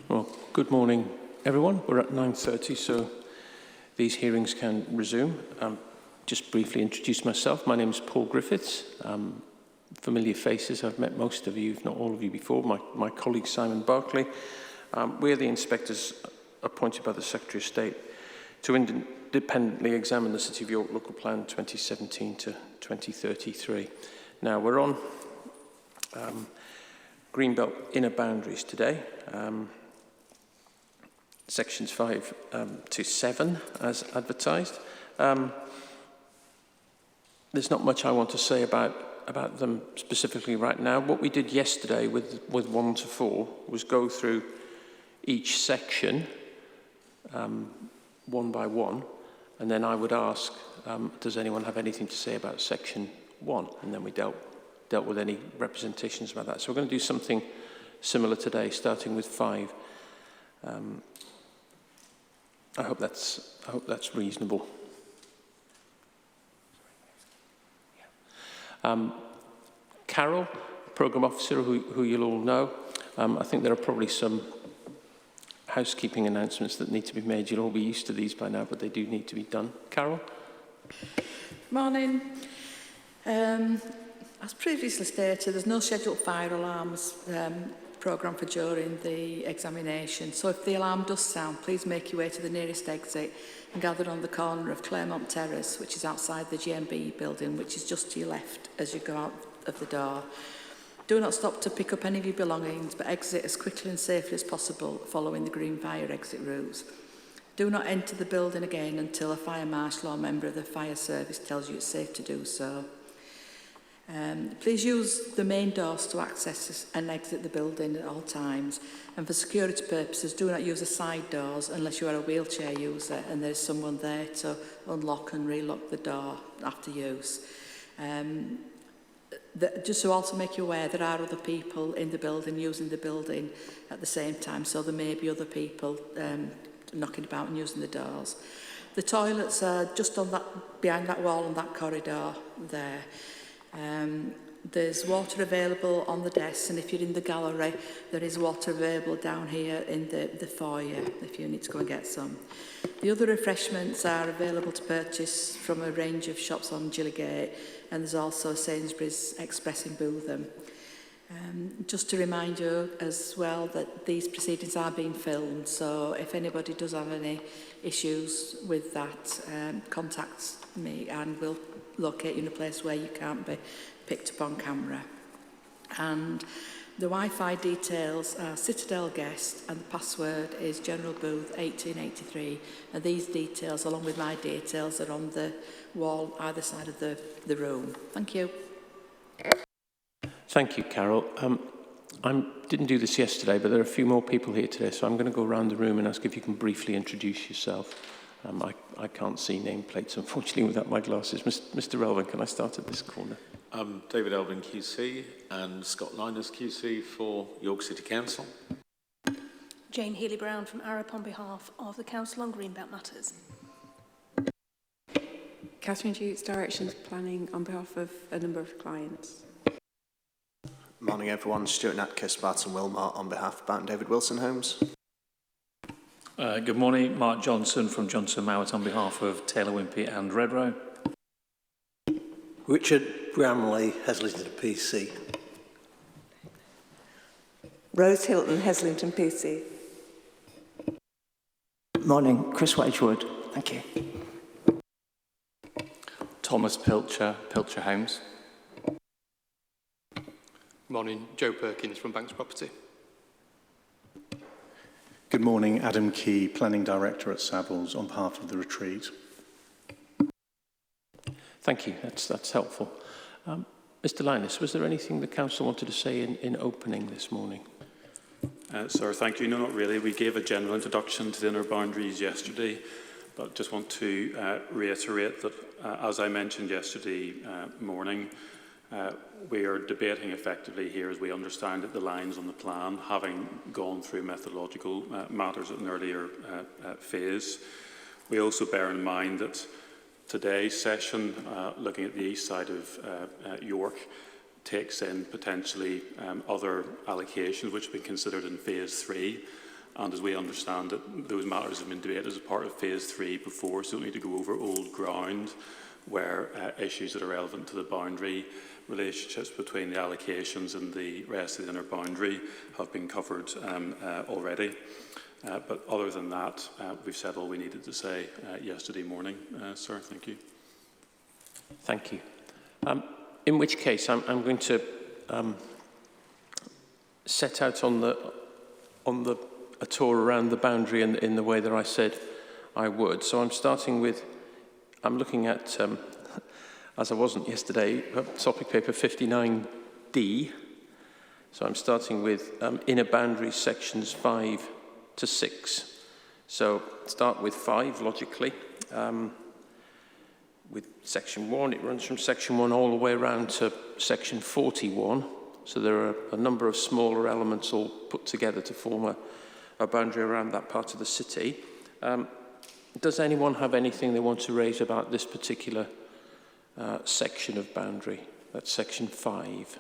Well, good morning, everyone. We're at 9:30, so these hearings can resume. Just briefly introduce myself. My name is Paul Griffiths. Familiar faces. I've met most of you, if not all of you, before. My colleague Simon Barclay. We're the inspectors appointed by the Secretary of State to independently examine the City of York Local Plan 2017 to 2033. Now, we're on Greenbelt Inner Boundaries today. Sections 5 to 7 as advertised. There's not much I want to say about them specifically right now. What we did yesterday with 1 to 4 was go through each section one by one, and then I would ask, does anyone have anything to say about section 1? And then we dealt with any representations about that. So we're going to do something similar today, starting with 5. I hope that's reasonable. Carol, Programme Officer, who you'll all know. I think there are probably some housekeeping announcements that need to be made. You'll all be used to these by now, but they do need to be done. Carol? Morning. As previously stated, there's no scheduled fire alarms programme for during the examination. So if the alarm does sound, please make your way to the nearest exit and gather on the corner of Claremont Terrace, which is outside the GMB building, which is just to your left as you go out of the door. Do not stop to pick up any of your belongings, but exit as quickly and safely as possible following the green fire exit routes. Do not enter the building again until a fire marshal or member of the fire service tells you it's safe to do so. Please use the main doors to access and exit the building at all times. And for security purposes, do not use the side doors unless you are a wheelchair user and there's someone there to unlock and relock the door after use. Just to also make you aware, there are other people in the building using the building at the same time, so there may be other people knocking about and using the doors. The toilets are just on that, behind that wall on that corridor there. There's water available on the desks, and if you're in the gallery, there is water available down here in the foyer if you need to go and get some. The other refreshments are available to purchase from a range of shops on Gillygate, and there's also Sainsbury's Express in Bootham. Just to remind you as well that these proceedings are being filmed, so if anybody does have any issues with that, contact me and we'll locate you in a place where you can't be picked up on camera. And the Wi-Fi details are Citadel Guest and the password is General Booth 1883, and these details along with my details are on the wall either side of the room. Thank you. Thank you, Carol. I didn't do this yesterday, but there are a few more people here today, so I'm going to go around the room and ask if you can briefly introduce yourself. I can't see nameplates, unfortunately, without my glasses. Mr. Relvin, can I start at this corner? I'm David Elvin QC and Scott Linus QC for York City Council. Jane Healy-Brown from Arup on behalf of the Council on Greenbelt Matters. Catherine Jukes, Directions Planning on behalf of a number of clients. Morning everyone, Stuart Natkiss, Barton Wilmot on behalf of Barton David Wilson Homes. Good morning, Mark Johnson from Johnson Mowat on behalf of Taylor Wimpey and Redrow. Richard Bramley, Heslington PC. Rose Hilton, Heslington PC. Morning, Chris Wedgwood. Thank you. Thomas Pilcher, Pilcher Homes. Morning, Joe Perkins from Banks Property. Good morning, Adam Key, Planning Director at Savills on behalf of the retreat. Thank you, that's helpful. Mr. Linus, was there anything the Council wanted to say in opening this morning? Sir, thank you. No, not really. We gave a general introduction to the inner boundaries yesterday, but just want to reiterate that, as I mentioned yesterday morning, we are debating effectively here, as we understand it, the lines on the plan, having gone through methodological matters at an earlier phase. We also bear in mind that today's session, looking at the east side of York, takes in potentially other allocations which have been considered in phase 3, And as we understand it, those matters have been debated as a part of phase 3 before, so we need to go over old ground where issues that are relevant to the boundary relationships between the allocations and the rest of the inner boundary have been covered already. But other than that, we've said all we needed to say yesterday morning, sir. Thank you. Thank you. In which case, I'm going to set out on a tour around the boundary in the way that I said I would. So I'm looking at, as I wasn't yesterday, topic paper 59D. So I'm starting with inner boundaries sections 5 to 6. So start with 5, logically. With section 1, it runs from section 1 all the way around to section 41. So there are a number of smaller elements all put together to form a boundary around that part of the city. Does anyone have anything they want to raise about this particular section of boundary? That's section 5.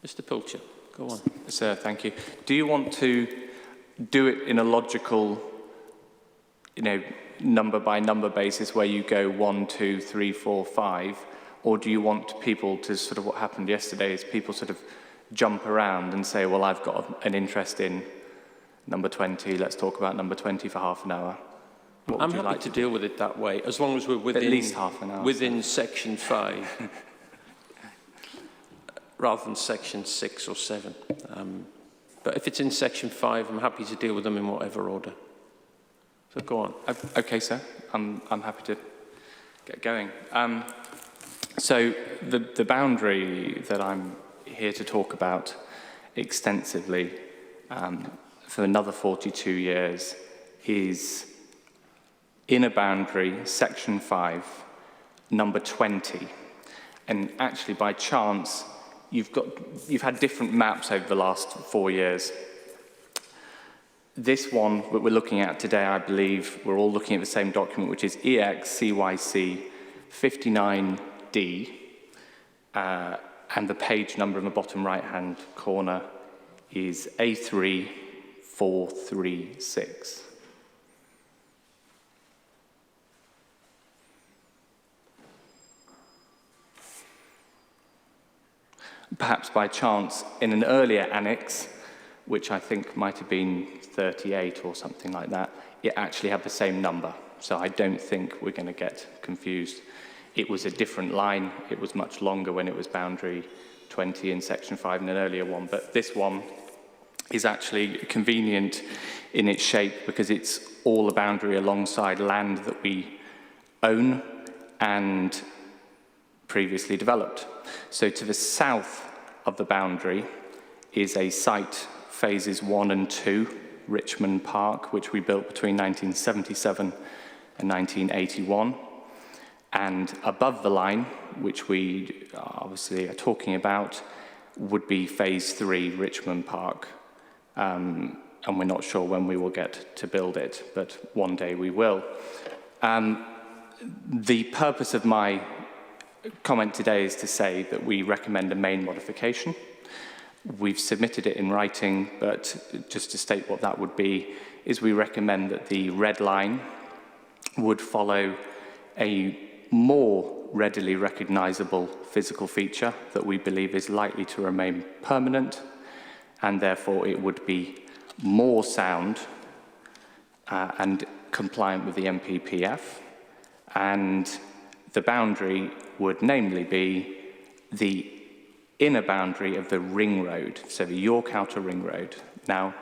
Mr. Pilcher, go on. Sir, thank you. Do you want to do it in a logical, number by number basis where you go 1, 2, 3, 4, 5, or do you want people to sort of, what happened yesterday is people sort of jump around and say, well, I've got an interest in number 20, let's talk about number 20 for half an hour. I'm happy to deal with it that way, as long as we're within, at least half an hour, within section 5, rather than section 6 or 7. But if it's in section 5, I'm happy to deal with them in whatever order. So go on. Okay, sir. I'm happy to get going. So the boundary that I'm here to talk about extensively for another 42 years is inner boundary, section 5, number 20. And actually, by chance, you've had different maps over the last 4 years. This one that we're looking at today, I believe, we're all looking at the same document, which is EXCYC 59D, and the page number in the bottom right-hand corner is A3436. Perhaps by chance, in an earlier annex, which I think might have been 38 or something like that, it actually had the same number. So I don't think we're going to get confused. It was a different line. It was much longer when it was boundary 20 in section 5 in an earlier one. But this one is actually convenient in its shape because it's all a boundary alongside land that we own and previously developed. So to the south of the boundary is a site, phases 1 and 2, Richmond Park, which we built between 1977 and 1981. And above the line, which we obviously are talking about, would be phase 3, Richmond Park. And we're not sure when we will get to build it, but one day we will. The purpose of my comment today is to say that we recommend a main modification. We've submitted it in writing, but just to state what that would be, is we recommend that the red line would follow a more readily recognizable physical feature that we believe is likely to remain permanent, and therefore it would be more sound and compliant with the MPPF, and the boundary would namely be the inner boundary of the ring road, so the York Outer Ring Road. Now,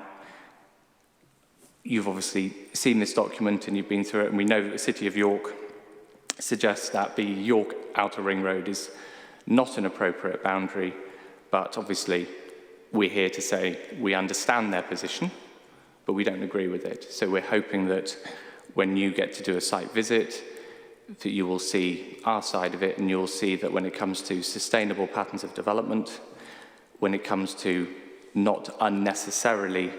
you've obviously seen this document and you've been through it, and we know that the City of York suggests that the York Outer Ring Road is not an appropriate boundary, but obviously we're here to say we understand their position, but we don't agree with it. So we're hoping that when you get to do a site visit, that you will see our side of it, and you'll see that when it comes to sustainable patterns of development, when it comes to not unnecessarily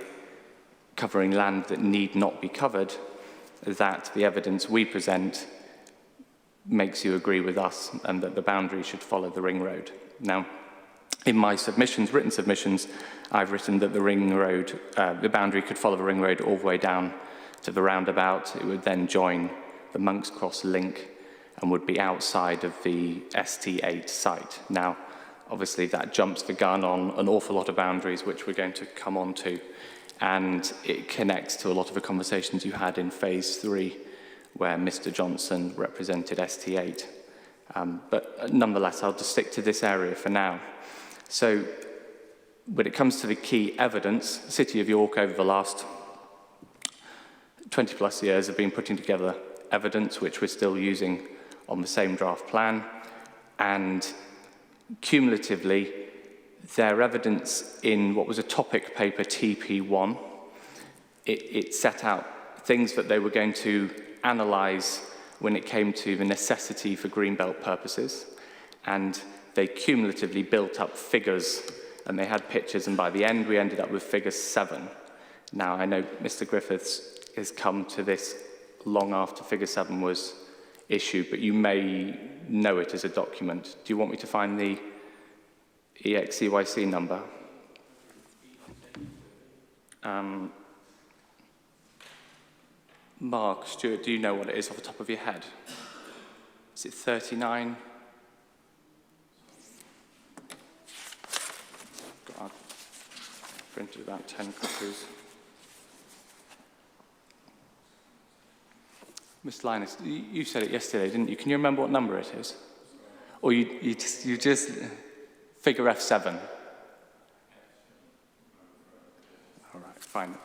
covering land that need not be covered, that the evidence we present makes you agree with us and that the boundary should follow the ring road. Now, In my submissions, written submissions, I've written that the ring road, the boundary could follow the ring road all the way down to the roundabout. It would then join the Monk's Cross link and would be outside of the ST8 site. Now, obviously that jumps the gun on an awful lot of boundaries, which we're going to come on to, and it connects to a lot of the conversations you had in phase 3, where Mr. Johnson represented ST8. But nonetheless, I'll just stick to this area for now. So, when it comes to the key evidence, the City of York over the last 20 plus years have been putting together evidence which we're still using on the same draft plan, and cumulatively their evidence in what was a topic paper TP1, it set out things that they were going to analyse when it came to the necessity for Greenbelt purposes, and they cumulatively built up figures, and they had pictures, and by the end we ended up with figure 7. Now I know Mr. Griffiths has come to this long after figure 7 was issued, but you may know it as a document. Do you want me to find the EXCYC number? Mark, Stuart, do you know what it is off the top of your head? Is it 39? God, I've printed about 10 copies. Mr. Linus, you said it yesterday, didn't you? Can you remember what number it is? Or you just figure F7? All right, fine.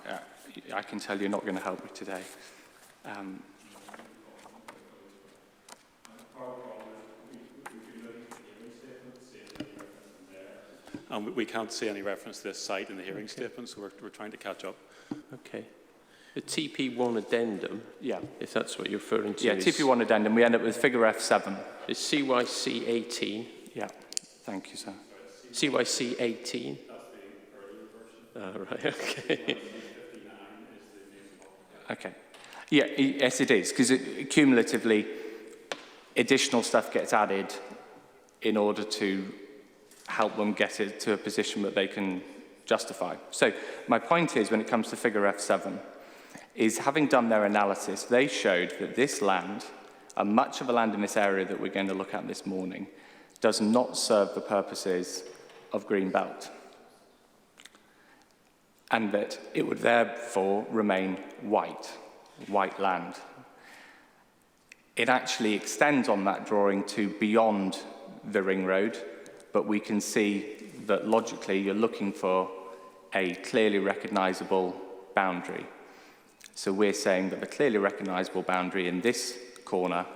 I can tell you're not going to help me today. And we can't see any reference to this site in the hearing statement, so we're trying to catch up. Okay. The TP1 addendum, yeah, if that's what you're referring to. Yeah, TP1 addendum, we end up with figure F7. It's CYC 18. Yeah, thank you, sir. CYC 18. Right, okay. Okay. Yeah, yes it is, because cumulatively additional stuff gets added in order to help them get it to a position that they can justify. So my point is, when it comes to figure F7, is having done their analysis, they showed that this land, and much of the land in this area that we're going to look at this morning, does not serve the purposes of Greenbelt, and that it would therefore remain white land. It actually extends on that drawing to beyond the ring road, but we can see that logically you're looking for a clearly recognisable boundary. So we're saying that the clearly recognisable boundary in this corner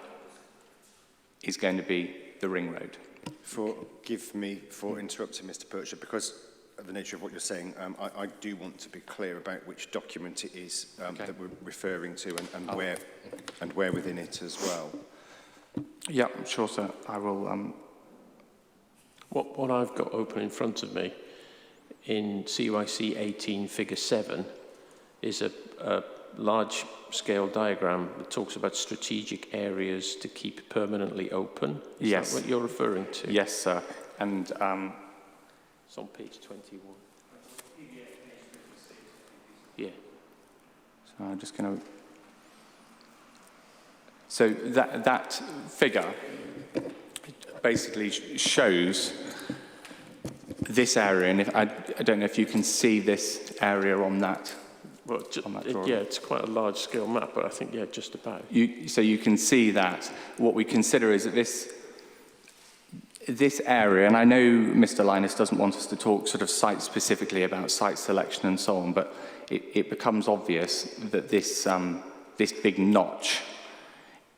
is going to be the ring road. Forgive me for interrupting, Mr. Percher, because of the nature of what you're saying, I do want to be clear about which document it is that we're referring to and where within it as well. Yeah, sure, sir. I will. What I've got open in front of me in CYC 18 figure 7 is a large-scale diagram that talks about strategic areas to keep permanently open. Is that what you're referring to? Yes, sir. And it's on page 21. Yeah. So I'm just going to. So that figure basically shows this area, and I don't know if you can see this area on that. Well, yeah, it's quite a large-scale map, but I think, yeah, just about. So you can see that. What we consider is that this area, and I know Mr. Linus doesn't want us to talk sort of site-specifically about site selection and so on, but it becomes obvious that this big notch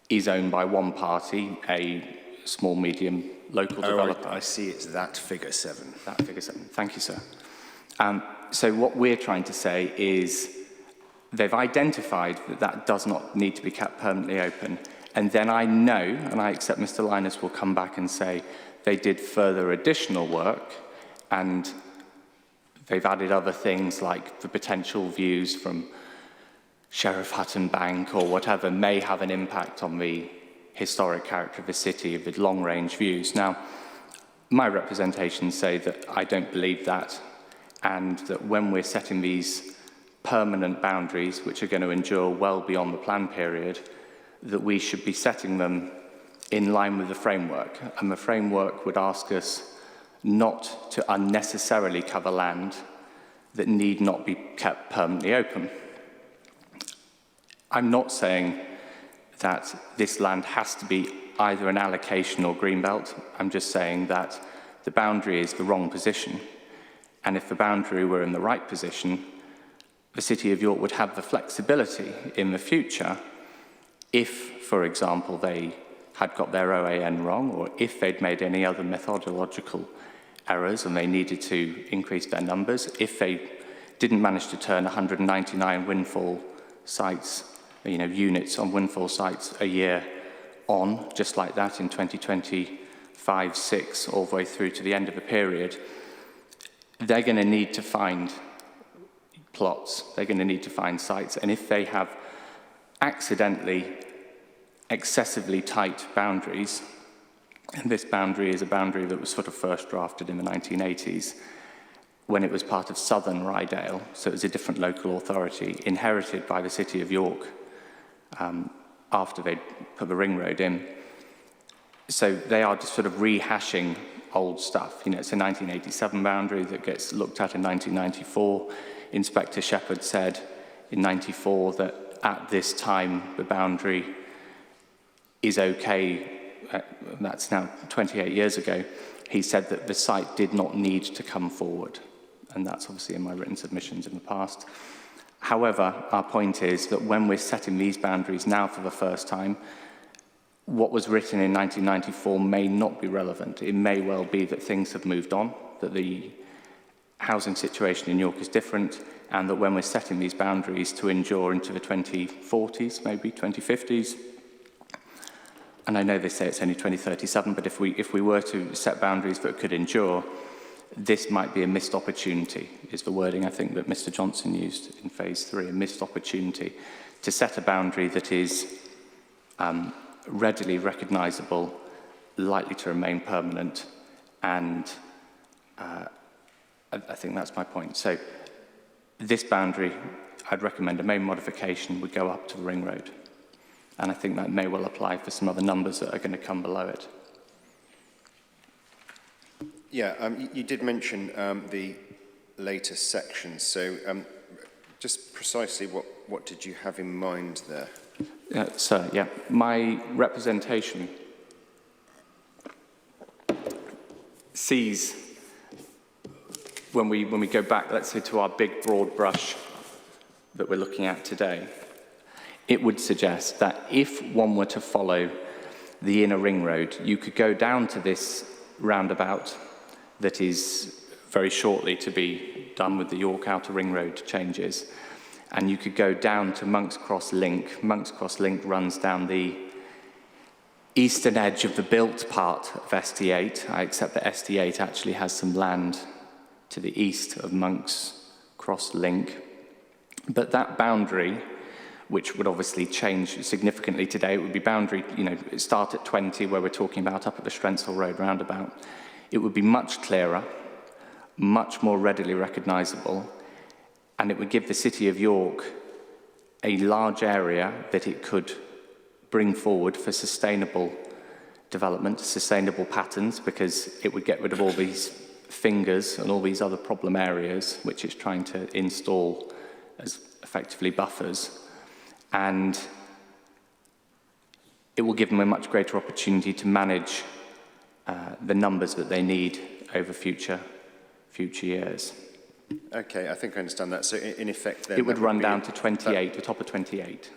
is owned by one party, a small, medium, local developer. I see it's that figure 7. That figure 7. Thank you, sir. So what we're trying to say is they've identified that that does not need to be kept permanently open. And then I know, and I accept Mr. Linus will come back and say they did further additional work and they've added other things like the potential views from Sheriff Hutton Bank or whatever may have an impact on the historic character of the city, of the long-range views. Now, My representations say that I don't believe that, and that when we're setting these permanent boundaries, which are going to endure well beyond the plan period, that we should be setting them in line with the framework. And the framework would ask us not to unnecessarily cover land that need not be kept permanently open. I'm not saying that this land has to be either an allocation or greenbelt. I'm just saying that the boundary is the wrong position. And if the boundary were in the right position, the City of York would have the flexibility in the future if, for example, they had got their OAN wrong, or if they'd made any other methodological errors and they needed to increase their numbers, if they didn't manage to turn 199 windfall sites, units on windfall sites a year on, just like that in 2025-6, all the way through to the end of the period, they're going to need to find plots, they're going to need to find sites, and if they have accidentally excessively tight boundaries, and this boundary is a boundary that was sort of first drafted in the 1980s, when it was part of Southern Rydale, so it was a different local authority, inherited by the City of York after they'd put the ring road in. So they are just sort of rehashing old stuff. It's a 1987 boundary that gets looked at in 1994. Inspector Shepherd said in 94 that at this time the boundary is okay. That's now 28 years ago. He said that the site did not need to come forward. And that's obviously in my written submissions in the past. However, our point is that when we're setting these boundaries now for the first time, what was written in 1994 may not be relevant. It may well be that things have moved on, that the housing situation in York is different, and that when we're setting these boundaries to endure into the 2040s, maybe 2050s, and I know they say it's only 2037, but if we were to set boundaries that could endure, this might be a missed opportunity, is the wording I think that Mr. Johnson used in phase 3, a missed opportunity to set a boundary that is readily recognisable, likely to remain permanent, and I think that's my point. So this boundary, I'd recommend a main modification would go up to the ring road. And I think that may well apply for some other numbers that are going to come below it. Yeah, you did mention the later sections. So just precisely what did you have in mind there? My representation sees, when we go back, let's say, to our big broad brush that we're looking at today, it would suggest that if one were to follow the inner ring road, you could go down to this roundabout that is very shortly to be done with the York Outer Ring Road changes, and you could go down to Monk's Cross Link. Monk's Cross Link runs down the eastern edge of the built part of SD8. I accept that SD8 actually has some land to the east of Monk's Cross Link, but that boundary, which would obviously change significantly today, it would be boundary, start at 20, where we're talking about up at the Strensall Road roundabout. It would be much clearer, much more readily recognisable, and it would give the City of York a large area that it could bring forward for sustainable development, sustainable patterns, because it would get rid of all these fingers and all these other problem areas which it's trying to install as effectively buffers. And it will give them a much greater opportunity to manage the numbers that they need over future years. Okay, I think I understand that. So in effect then... It would run down to 28, the top of 28.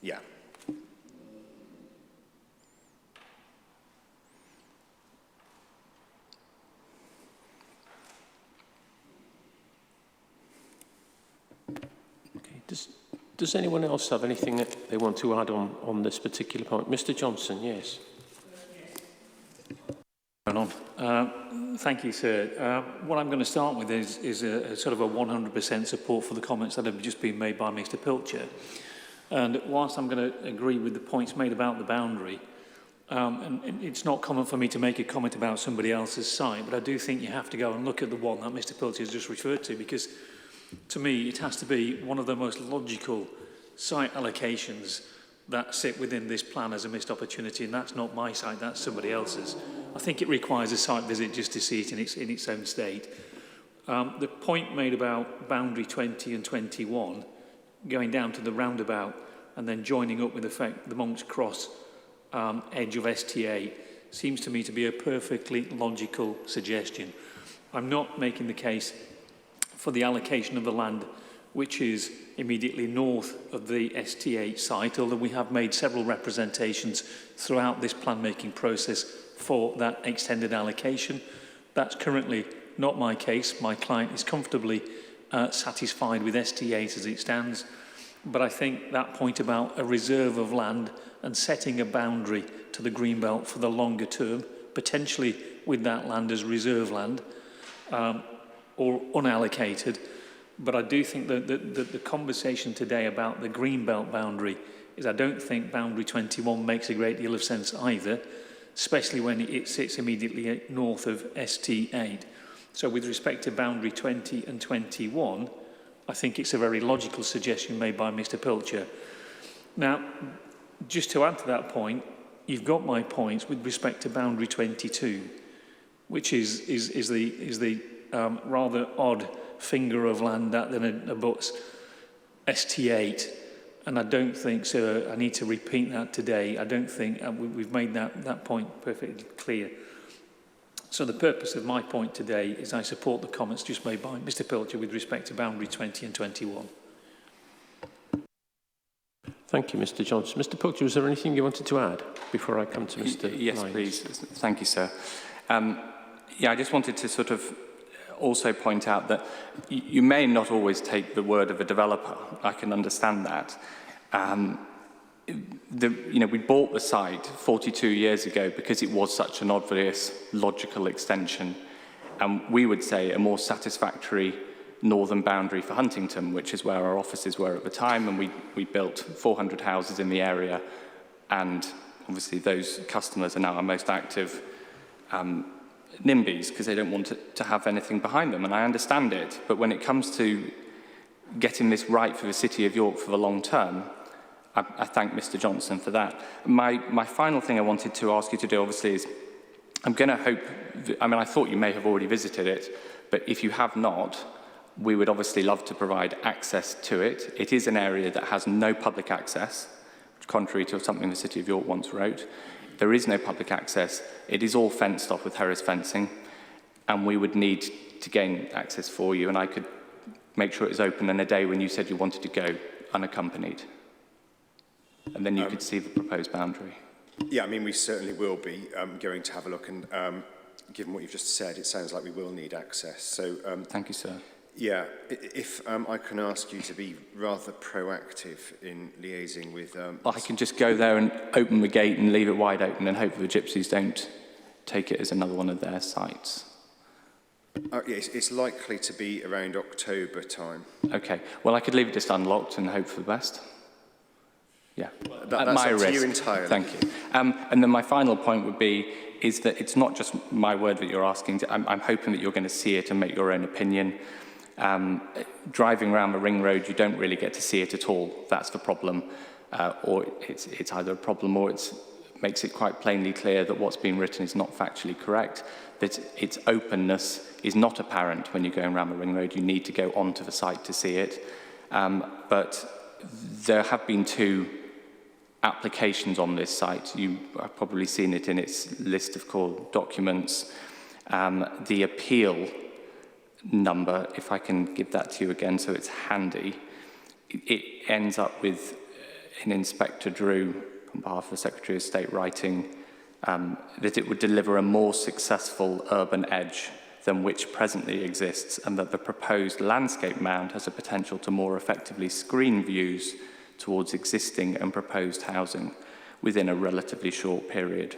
Yeah. Okay, does anyone else have anything that they want to add on this particular point? Mr. Johnson, yes. Thank you, sir. What I'm going to start with is a sort of a 100% support for the comments that have just been made by Mr. Pilcher. And whilst I'm going to agree with the points made about the boundary, and it's not common for me to make a comment about somebody else's site, but I do think you have to go and look at the one that Mr. Pilcher has just referred to, because to me it has to be one of the most logical site allocations that sit within this plan as a missed opportunity, and that's not my site, that's somebody else's. I think it requires a site visit just to see it in its own state. The point made about boundary 20 and 21, going down to the roundabout and then joining up with the Monk's Cross edge of ST8, seems to me to be a perfectly logical suggestion. I'm not making the case for the allocation of the land which is immediately north of the ST8 site, although we have made several representations throughout this plan-making process for that extended allocation. That's currently not my case. My client is comfortably satisfied with ST8 as it stands, but I think that point about a reserve of land and setting a boundary to the Greenbelt for the longer term, potentially with that land as reserve land or unallocated. But I do think that the conversation today about the Greenbelt boundary is, I don't think boundary 21 makes a great deal of sense either, especially when it sits immediately north of ST8. So with respect to boundary 20 and 21, I think it's a very logical suggestion made by Mr. Pilcher. Now, just to add to that point, you've got my points with respect to boundary 22, which is the rather odd finger of land that then abuts ST8, and I don't think, sir, I need to repeat that today, I don't think we've made that point perfectly clear. So the purpose of my point today is I support the comments just made by Mr. Pilcher with respect to boundary 20 and 21. Thank you, Mr. Johnson. Mr. Pilcher, was there anything you wanted to add before I come to Mr. Yes, Lyons? please. Thank you, sir. Yeah, I just wanted to sort of also point out that you may not always take the word of a developer. I can understand that. We bought the site 42 years ago because it was such an obvious, logical extension. And we would say a more satisfactory northern boundary for Huntington, which is where our offices were at the time, and we built 400 houses in the area, and obviously those customers are now our most active NIMBYs because they don't want to have anything behind them, and I understand it. But when it comes to getting this right for the City of York for the long term, I thank Mr. Johnson for that. My final thing I wanted to ask you to do, obviously, is I'm going to hope, I thought you may have already visited it, but if you have not, we would obviously love to provide access to it. It is an area that has no public access, contrary to something the City of York once wrote. There is no public access. It is all fenced off with Harris fencing, and we would need to gain access for you, and I could make sure it was open on a day when you said you wanted to go unaccompanied. And then you could see the proposed boundary. Yeah, we certainly will be going to have a look, and given what you've just said, it sounds like we will need access. So thank you, sir. Yeah, if I can ask you to be rather proactive in liaising with... I can just go there and open the gate and leave it wide open and hope the gypsies don't take it as another one of their sites. Yes, it's likely to be around October time. Okay, well, I could leave it just unlocked and hope for the best. Yeah, that's my up risk. to you entirely. Thank you. And then my final point would be is that it's not just my word that you're asking. I'm hoping that you're going to see it and make your own opinion. Driving around the ring road, you don't really get to see it at all. That's the problem. Or it's either a problem or it makes it quite plainly clear that what's been written is not factually correct, that its openness is not apparent when you're going around the ring road. You need to go onto the site to see it. But there have been 2 applications on this site. You have probably seen it in its list of core documents. The appeal number, if I can give that to you again so it's handy, it ends up with an Inspector Drew on behalf of the Secretary of State writing that it would deliver a more successful urban edge than which presently exists, and that the proposed landscape mound has a potential to more effectively screen views towards existing and proposed housing within a relatively short period.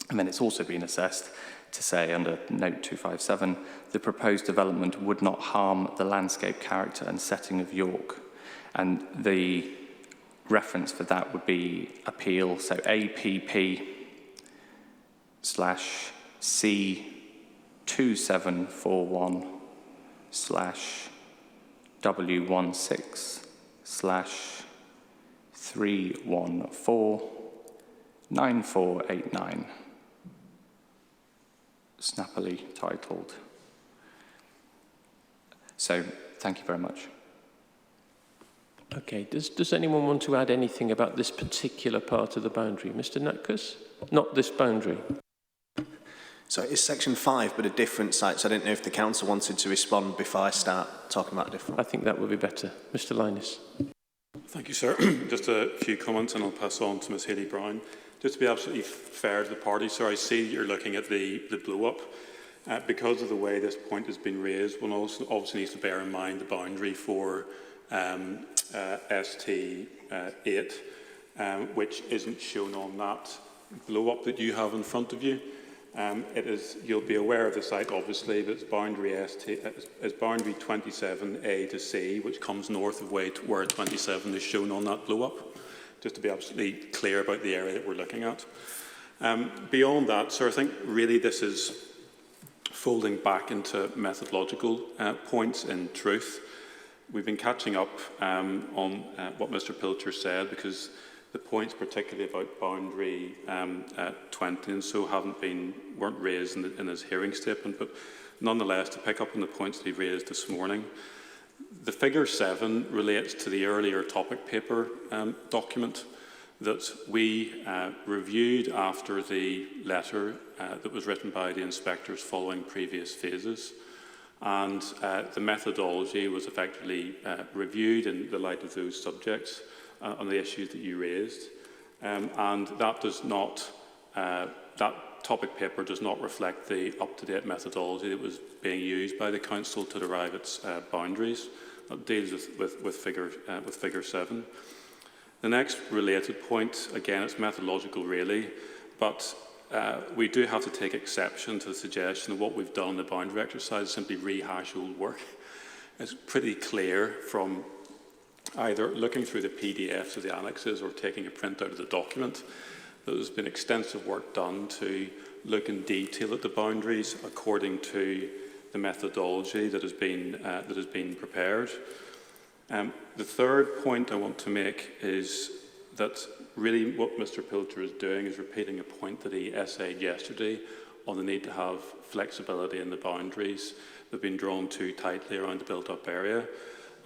And then it's also been assessed to say, under Note 257, the proposed development would not harm the landscape character and setting of York. And the reference for that would be appeal, so APP /C2741 /W16 /314 9489. Snappily titled. So, thank you very much. Okay, does anyone want to add anything about this particular part of the boundary? Mr. Natkus? Not this boundary. So it's section 5, but a different site. So I didn't know if the council wanted to respond before I start talking about different. I think that would be better. Mr. Linus. Thank you, sir. Just a few comments and I'll pass on to Ms Haley Brown. Just to be absolutely fair to the party, sir, I see that you're looking at the blow-up. Because of the way this point has been raised, one also obviously needs to bear in mind the boundary for ST8, which isn't shown on that blow-up that you have in front of you. You'll be aware of the site, obviously, but it's boundary 27A to C, which comes north of where 27 is shown on that blow-up, just to be absolutely clear about the area that we're looking at. Beyond that, sir, I think really this is folding back into methodological points in truth. We've been catching up on what Mr Pilcher said, because the points particularly about boundary 20 and so weren't raised in his hearing statement, but nonetheless, to pick up on the points that he raised this morning, the figure 7 relates to the earlier topic paper document that we reviewed after the letter that was written by the inspectors following previous phases. And the methodology was effectively reviewed in the light of those subjects on the issues that you raised. And that does not, that topic paper does not reflect the up-to-date methodology that was being used by the council to derive its boundaries. That deals with figure 7. The next related point, again, it's methodological really, but we do have to take exception to the suggestion that what we've done in the boundary exercise is simply rehash old work. It's pretty clear from either looking through the PDFs of the annexes or taking a print out of the document that there's been extensive work done to look in detail at the boundaries according to the methodology that has been prepared. The third point I want to make is that really what Mr Pilcher is doing is repeating a point that he essayed yesterday on the need to have flexibility in the boundaries that have been drawn too tightly around the built-up area.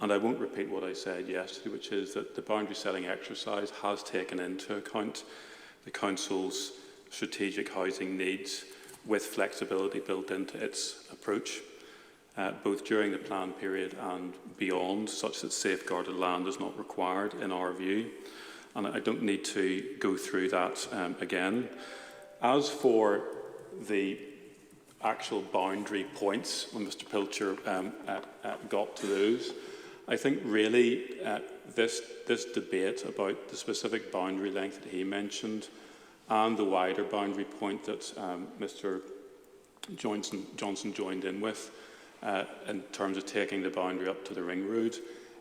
And I won't repeat what I said yesterday, which is that the boundary setting exercise has taken into account the council's strategic housing needs with flexibility built into its approach, both during the plan period and beyond, such that safeguarded land is not required in our view. And I don't need to go through that again. As for the actual boundary points, when Mr Pilcher got to those, I think really this debate about the specific boundary length that he mentioned and the wider boundary point that Mr Johnson joined in with in terms of taking the boundary up to the ring road,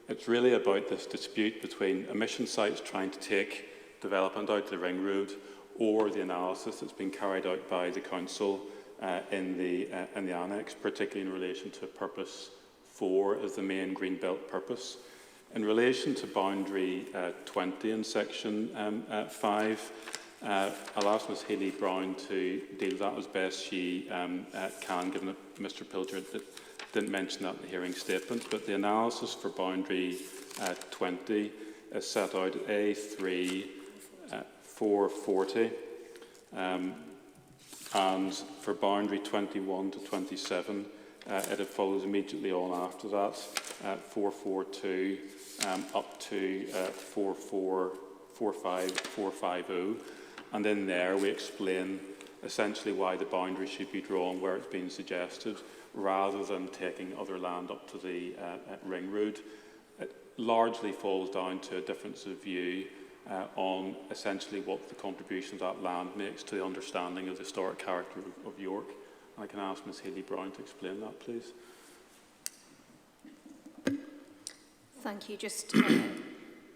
it's really about this dispute between emission sites trying to take development out to the ring road or the analysis that's been carried out by the council in the annex, particularly in relation to purpose 4 as the main Greenbelt purpose. In relation to boundary 20 in section 5, I'll ask Ms Haley Brown to deal with that as best she can, given that Mr Pilcher didn't mention that in the hearing statement. But the analysis for boundary 20 is set out at A3 440, and for boundary 21 to 27, it follows immediately on after that, 442 up to 450, and in there we explain essentially why the boundary should be drawn where it's been suggested, rather than taking other land up to the ring road. It largely falls down to a difference of view on essentially what the contribution of that land makes to the understanding of the historic character of York. I can ask Ms Haley Brown to explain that, please. Thank you. Just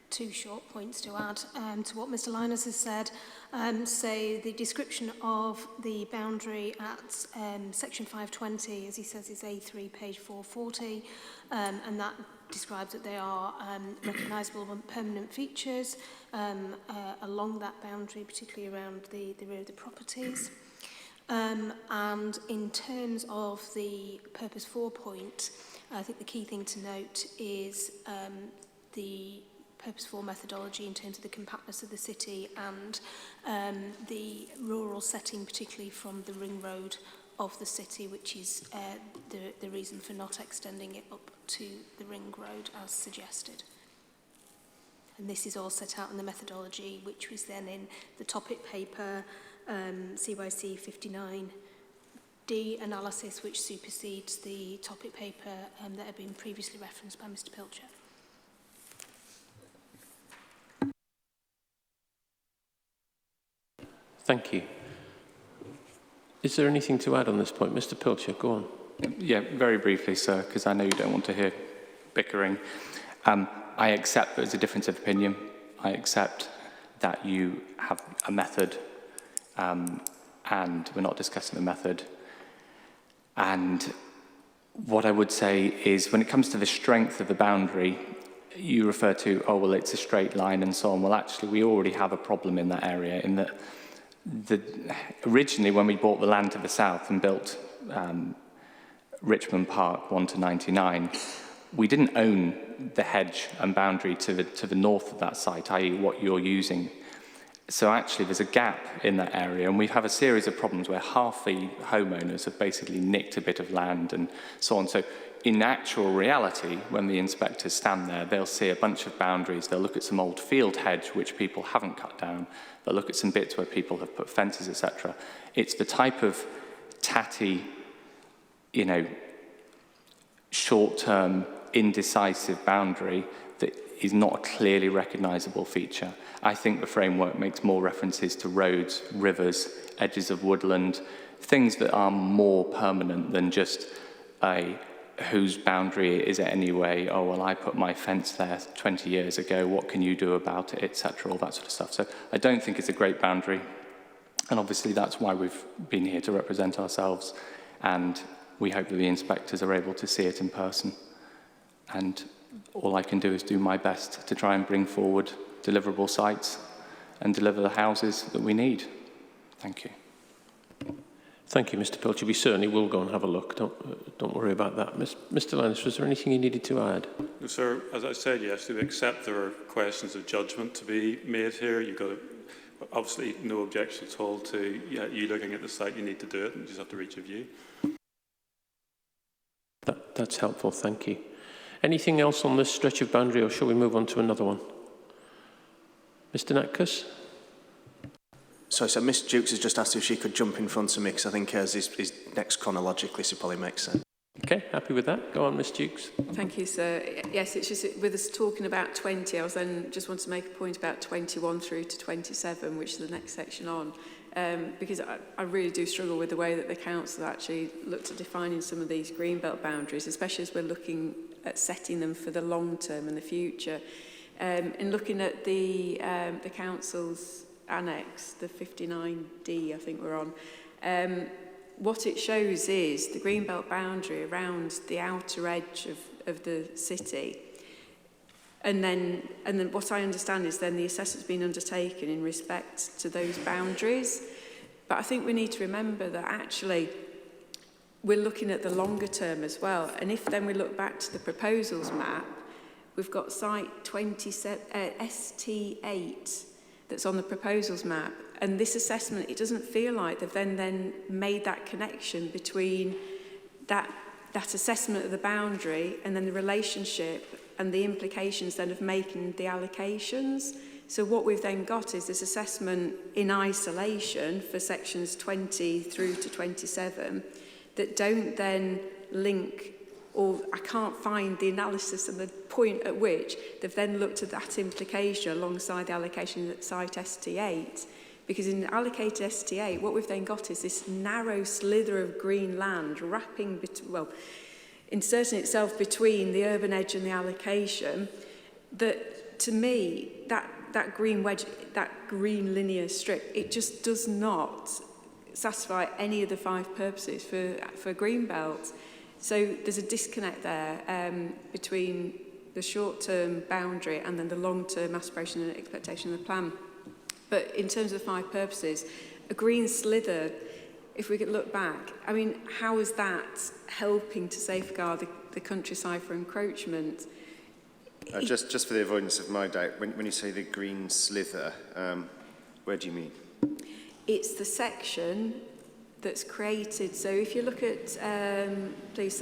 two short points to add to what Mr Linus has said. So the description of the boundary at section 520, as he says, is A3, page 440, and that describes that they are recognisable permanent features along that boundary, particularly around the rear of the properties. And in terms of the purpose 4 point, I think the key thing to note is the purpose 4 methodology in terms of the compactness of the city and the rural setting, particularly from the ring road of the city, which is the reason for not extending it up to the ring road as suggested. And this is all set out in the methodology, which was then in the topic paper CYC 59D analysis, which supersedes the topic paper that had been previously referenced by Mr Pilcher. Thank you. Is there anything to add on this point? Mr Pilcher, go on. Yeah, very briefly, sir, because I know you don't want to hear bickering. I accept there's a difference of opinion. I accept that you have a method and we're not discussing the method. And what I would say is when it comes to the strength of the boundary, you refer to, oh, well, it's a straight line and so on. Well, actually, we already have a problem in that area in that originally when we bought the land to the south and built Richmond Park 1 to 99, we didn't own the hedge and boundary to the north of that site, i.e. what you're using. So actually there's a gap in that area, and we have a series of problems where half the homeowners have basically nicked a bit of land and so on. So in actual reality, when the inspectors stand there, they'll see a bunch of boundaries, they'll look at some old field hedge which people haven't cut down, they'll look at some bits where people have put fences, etc. It's the type of tatty, you know, short-term, indecisive boundary that is not a clearly recognisable feature. I think the framework makes more references to roads, rivers, edges of woodland, things that are more permanent than just a whose boundary is it anyway, oh, well, I put my fence there 20 years ago, what can you do about it, etc., all that sort of stuff. So I don't think it's a great boundary, and obviously that's why we've been here to represent ourselves, and we hope that the inspectors are able to see it in person. And all I can do is do my best to try and bring forward deliverable sites and deliver the houses that we need. Thank you. Thank you, Mr Pilcher. We certainly will go and have a look. Don't worry about that. Mr Linus, was there anything you needed to add? No, sir. As I said yesterday, we accept there are questions of judgment to be made here. You've got obviously no objection at all to you looking at the site. You need to do it, and you just have to reach a view. That's helpful. Thank you. Anything else on this stretch of boundary, or shall we move on to another one? Mr Natkus? Sorry, so Miss Dukes has just asked if she could jump in front of me, because I think hers is next chronologically, so it probably makes sense. Okay, happy with that. Go on, Miss Dukes. Thank you, sir. Yes, it's just with us talking about 20, I was then just want to make a point about 21 through to 27, which is the next section on, because I really do struggle with the way that the council actually looked at defining some of these Greenbelt boundaries, especially as we're looking at setting them for the long term and the future. In looking at the council's annex, the 59D, I think we're on, what it shows is the Greenbelt boundary around the outer edge of the city. And then what I understand is then the assessment's been undertaken in respect to those boundaries. But I think we need to remember that actually we're looking at the longer term as well. And if then we look back to the proposals map, we've got site 27, ST8 that's on the proposals map. And this assessment, it doesn't feel like they've then made that connection between that assessment of the boundary and then the relationship and the implications then of making the allocations. So what we've then got is this assessment in isolation for sections 20 through to 27 that don't then link, or I can't find the analysis and the point at which they've then looked at that implication alongside the allocation at site ST8. Because in allocated ST8, what we've then got is this narrow slither of green land wrapping, inserting itself between the urban edge and the allocation that to me, that green wedge, that green linear strip, it just does not satisfy any of the 5 purposes for Greenbelt. So there's a disconnect there between the short-term boundary and then the long-term aspiration and expectation of the plan. But in terms of 5 purposes, a green slither, if we could look back, I mean, how is that helping to safeguard the countryside for encroachment? Just for the avoidance of my doubt, when you say the green slither, where do you mean? It's the section that's created. So if you look at, please,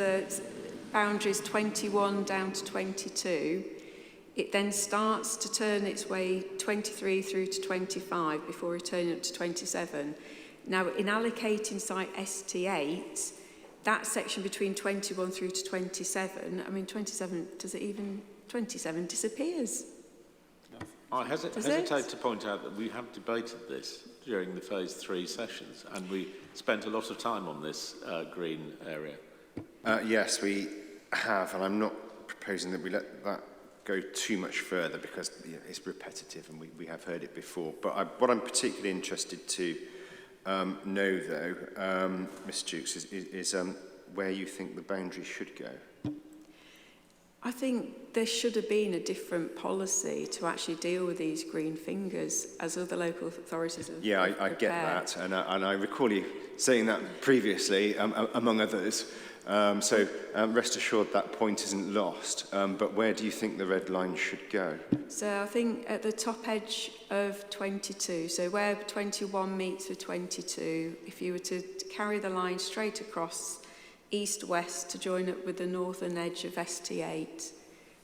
boundaries 21 down to 22, it then starts to turn its way 23 through to 25 before returning up to 27. Now, in allocating site ST8, that section between 21 through to 27, I mean, 27, does it even... 27 disappears. I hesitate to point out that we have debated this during the phase 3 sessions, and we spent a lot of time on this green area. Yes, we have, and I'm not proposing that we let that go too much further because it's repetitive and we have heard it before. But what I'm particularly interested to know, though, Ms Dukes, is where you think the boundary should go. I think there should have been a different policy to actually deal with these green fingers as other local authorities have prepared. I get that, and I recall you saying that previously, among others. So rest assured that point isn't lost. But where do you think the red line should go? So I think at the top edge of 22, so where 21 meets with 22, if you were to carry the line straight across east-west to join up with the northern edge of ST8,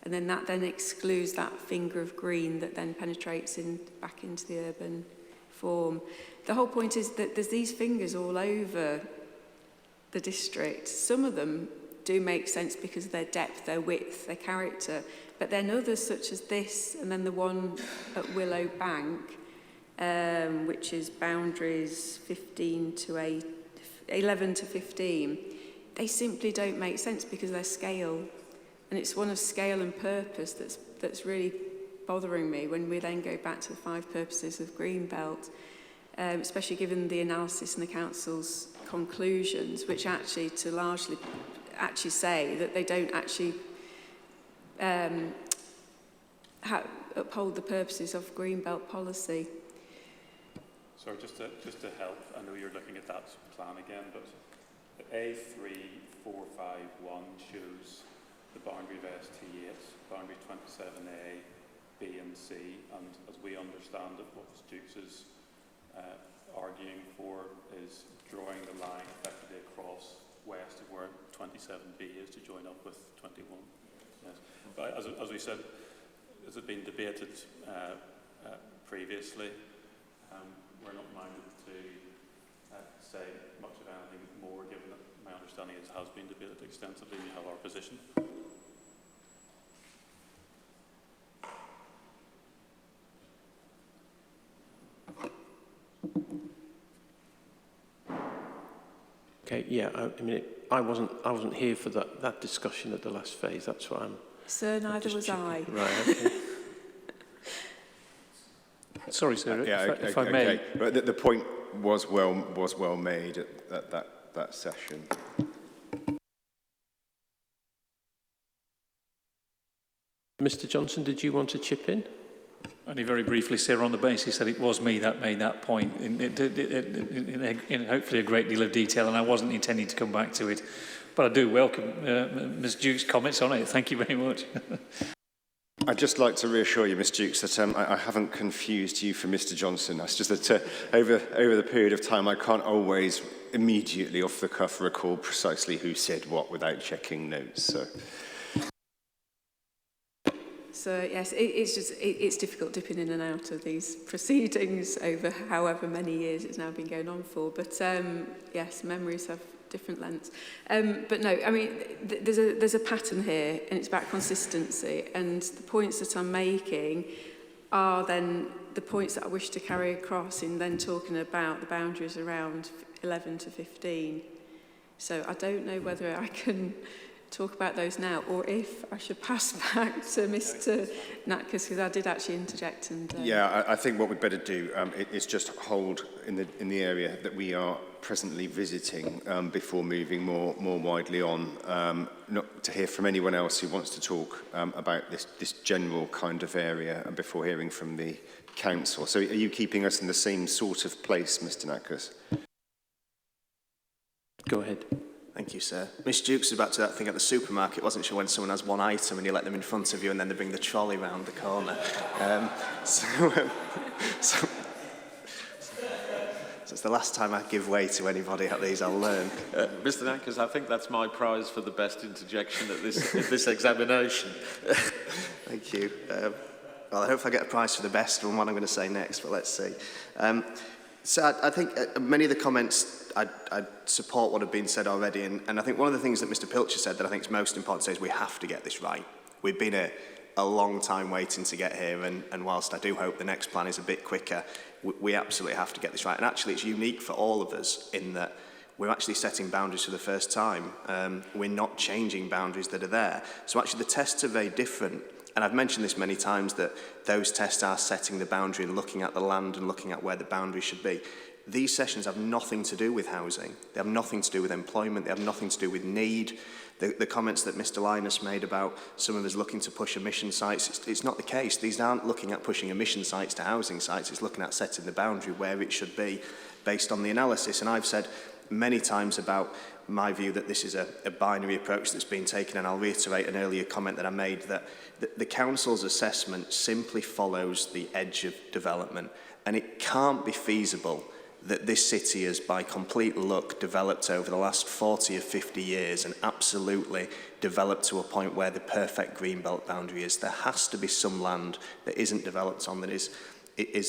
and then that excludes that finger of green that then penetrates back into the urban form. The whole point is that there's these fingers all over the district. Some of them do make sense because of their depth, their width, their character, but then others such as this, and then the one at Willow Bank, which is boundaries 11 to 15, they simply don't make sense because of their scale. And it's one of scale and purpose that's really bothering me when we then go back to the 5 purposes of Greenbelt, especially given the analysis and the council's conclusions, which actually to largely actually say that they don't actually uphold the purposes of Greenbelt policy. Sorry, just to help, I know you're looking at that plan again, but the A3451 shows the boundary of ST8, boundary 27A, B and C, and as we understand it, what Ms Dukes is arguing for is drawing the line effectively across west of where 27B is to join up with 21. Yes. But as we said, as has been debated previously, we're not minded to say much of anything more, given that my understanding is it has been debated extensively. We have our position. Okay, yeah, I mean, I wasn't here for that discussion at the last phase. That's what I'm. Sir, neither was I. Right. Okay. Sorry, sir. If I may. Okay. But the point was well made at that session. Mr. Johnson, did you want to chip in? Only very briefly, sir, on the basis that it was me that made that point in hopefully a great deal of detail, and I wasn't intending to come back to it. But I do welcome Ms Duke's comments on it. Thank you very much. I'd just like to reassure you, Ms Dukes, that I haven't confused you for Mr Johnson. It's just that over the period of time, I can't always immediately off the cuff recall precisely who said what without checking notes. So yes, it's difficult dipping in and out of these proceedings over however many years it's now been going on for. But yes, memories have different lengths. But no, I mean, there's a pattern here, and it's about consistency. And the points that I'm making are then the points that I wish to carry across in then talking about the boundaries around 11 to 15. So I don't know whether I can talk about those now, or if I should pass back to Mr. Natkus, because I did actually interject. And yeah, I think what we'd better do is just hold in the area that we are presently visiting before moving more widely on, not to hear from anyone else who wants to talk about this general kind of area, and before hearing from the council. So, are you keeping us in the same sort of place, Mr. Natkus? Go ahead. Thank you, sir. Miss Dukes was back to that thing at the supermarket. Wasn't sure when someone has one item and you let them in front of you and then they bring the trolley round the corner. So it's the last time I give way to anybody at these, I'll learn. Mr. Natkus, I think that's my prize for the best interjection at this examination. Thank you. Well, I hope I get a prize for the best one, what I'm going to say next, but let's see. So I think many of the comments, I support what have been said already, and I think one of the things that Mr. Pilcher said that I think is most important to say is we have to get this right. We've been a long time waiting to get here, and whilst I do hope the next plan is a bit quicker, we absolutely have to get this right. And actually it's unique for all of us in that we're actually setting boundaries for the first time. We're not changing boundaries that are there. So actually the tests are very different. And I've mentioned this many times that those tests are setting the boundary and looking at the land and looking at where the boundary should be. These sessions have nothing to do with housing. They have nothing to do with employment. They have nothing to do with need. The comments that Mr. Linus made about some of us looking to push emission sites, it's not the case. These aren't looking at pushing emission sites to housing sites. It's looking at setting the boundary where it should be based on the analysis. And I've said many times about my view that this is a binary approach that's been taken, and I'll reiterate an earlier comment that I made, that the council's assessment simply follows the edge of development, and it can't be feasible that this city has, by complete luck, developed over the last 40 or 50 years and absolutely developed to a point where the perfect Greenbelt boundary is. There has to be some land that isn't developed on that is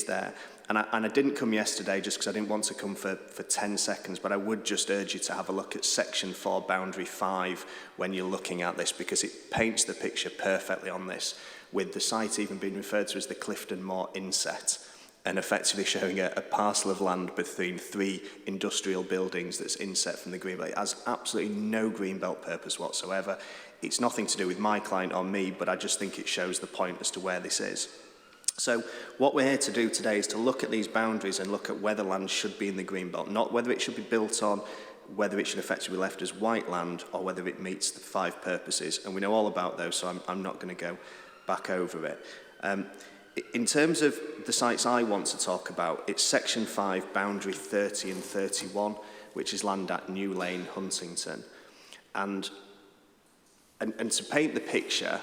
there. And I didn't come yesterday just because I didn't want to come for 10 seconds, but I would just urge you to have a look at Section 4, Boundary 5, when you're looking at this, because it paints the picture perfectly on this, with the site even being referred to as the Clifton Moor Inset, and effectively showing a parcel of land between 3 industrial buildings that's inset from the Greenbelt. It has absolutely no Greenbelt purpose whatsoever. It's nothing to do with my client or me, but I just think it shows the point as to where this is. So what we're here to do today is to look at these boundaries and look at whether land should be in the Greenbelt, not whether it should be built on, whether it should effectively be left as white land, or whether it meets the 5 purposes. And we know all about those, so I'm not going to go back over it. In terms of the sites I want to talk about, it's Section 5, Boundary 30 and 31, which is land at New Lane, Huntington. And to paint the picture,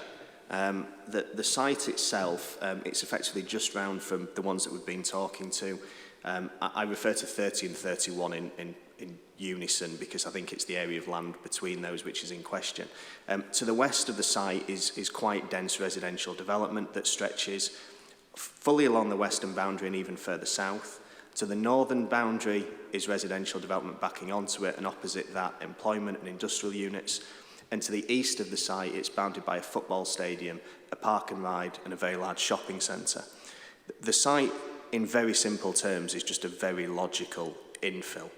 the site itself, it's effectively just round from the ones that we've been talking to. I refer to 30 and 31 in unison because I think it's the area of land between those which is in question. To the west of the site is quite dense residential development that stretches fully along the western boundary and even further south. To the northern boundary is residential development backing onto it, and opposite that, employment and industrial units. And to the east of the site, it's bounded by a football stadium, a park and ride, and a very large shopping centre. The site, in very simple terms, is just a very logical infill.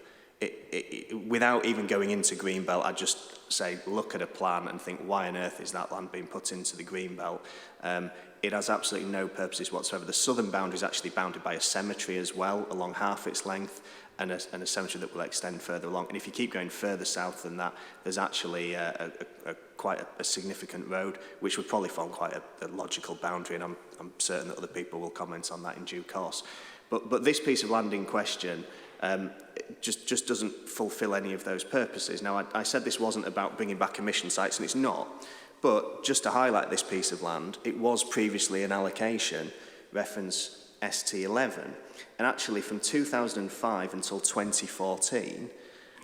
Without even going into Greenbelt, I'd just say, look at a plan and think, why on earth is that land being put into the Greenbelt? It has absolutely no purposes whatsoever. The southern boundary is actually bounded by a cemetery as well, along half its length, and a cemetery that will extend further along. And if you keep going further south than that, there's actually quite a significant road, which would probably form quite a logical boundary, and I'm certain that other people will comment on that in due course. But this piece of land in question just doesn't fulfil any of those purposes. Now, I said this wasn't about bringing back emission sites, and it's not. But just to highlight this piece of land, it was previously an allocation, reference ST11. And actually from 2005 until 2014,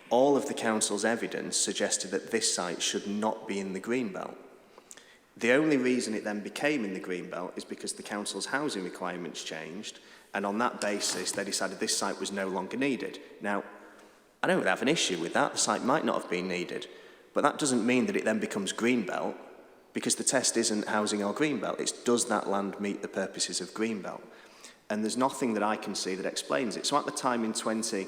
all of the council's evidence suggested that this site should not be in the Greenbelt. The only reason it then became in the Greenbelt is because the council's housing requirements changed, and on that basis they decided this site was no longer needed. Now, I don't have an issue with that. The site might not have been needed, but that doesn't mean that it then becomes Greenbelt, because the test isn't housing or Greenbelt. It's does that land meet the purposes of Greenbelt? And there's nothing that I can see that explains it. So at the time in 2014,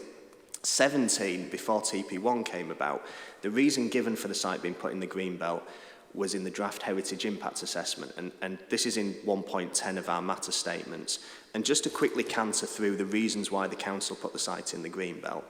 17, before TP1 came about, the reason given for the site being put in the Greenbelt was in the draft heritage impact assessment, and this is in 1.10 of our matter statements. And just to quickly canter through the reasons why the council put the site in the Greenbelt,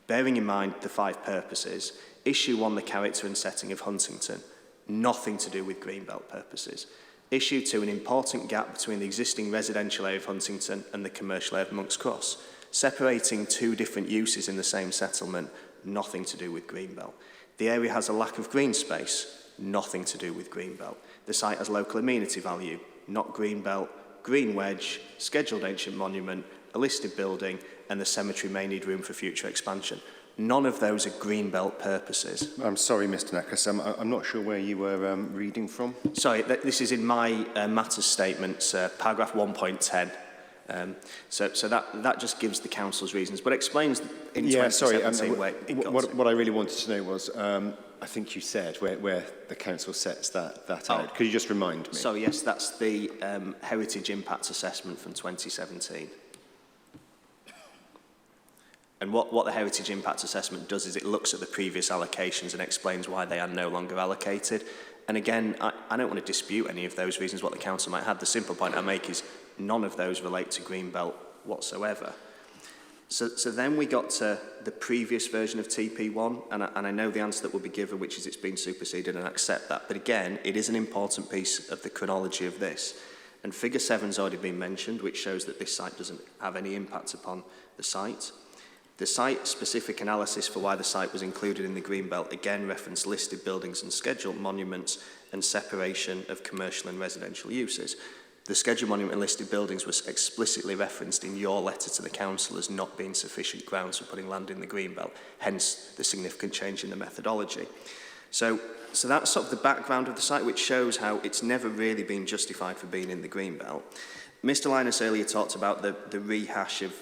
bearing in mind the 5 purposes: issue 1, the character and setting of Huntington, nothing to do with Greenbelt purposes. Issue 2, an important gap between the existing residential area of Huntington and the commercial area of Monk's Cross, separating 2 different uses in the same settlement, nothing to do with Greenbelt. The area has a lack of green space, nothing to do with Greenbelt. The site has local amenity value, not Greenbelt. Green wedge, scheduled ancient monument, a listed building, and the cemetery may need room for future expansion. None of those are Greenbelt purposes. I'm sorry, Mr. Necklace, I'm not sure where you were reading from. Sorry, this is in my matters statements, paragraph 1.10. So that just gives the council's reasons, but explains in 2017 where it got to. What I really wanted to know was, I think you said where the council sets that out. Could you just remind me? So yes, that's the heritage impact assessment from 2017. And what the heritage impact assessment does is it looks at the previous allocations and explains why they are no longer allocated. And again, I don't want to dispute any of those reasons what the council might have. The simple point I make is none of those relate to Greenbelt whatsoever. So then we got to the previous version of TP1, and I know the answer that will be given, which is it's been superseded, and I accept that. But again, it is an important piece of the chronology of this. And figure 7's already been mentioned, which shows that this site doesn't have any impact upon the site. The site-specific analysis for why the site was included in the Greenbelt again referenced listed buildings and scheduled monuments and separation of commercial and residential uses. The scheduled monument and listed buildings was explicitly referenced in your letter to the council as not being sufficient grounds for putting land in the Greenbelt, hence the significant change in the methodology. So that's sort of the background of the site, which shows how it's never really been justified for being in the Greenbelt. Mr. Linus earlier talked about the rehash of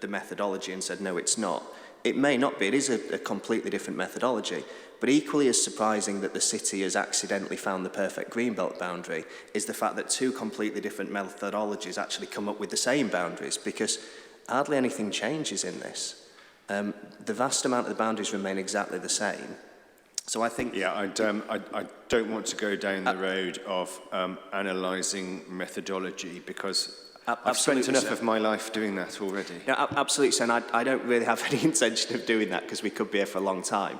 the methodology and said, no, it's not. It may not be. It is a completely different methodology. But equally as surprising that the city has accidentally found the perfect Greenbelt boundary is the fact that 2 completely different methodologies actually come up with the same boundaries, because hardly anything changes in this. The vast amount of the boundaries remain exactly the same. So I think... Yeah, I don't want to go down the road of analysing methodology, because I've spent enough of my life doing that already. Yeah, absolutely, and I don't really have any intention of doing that, because we could be here for a long time.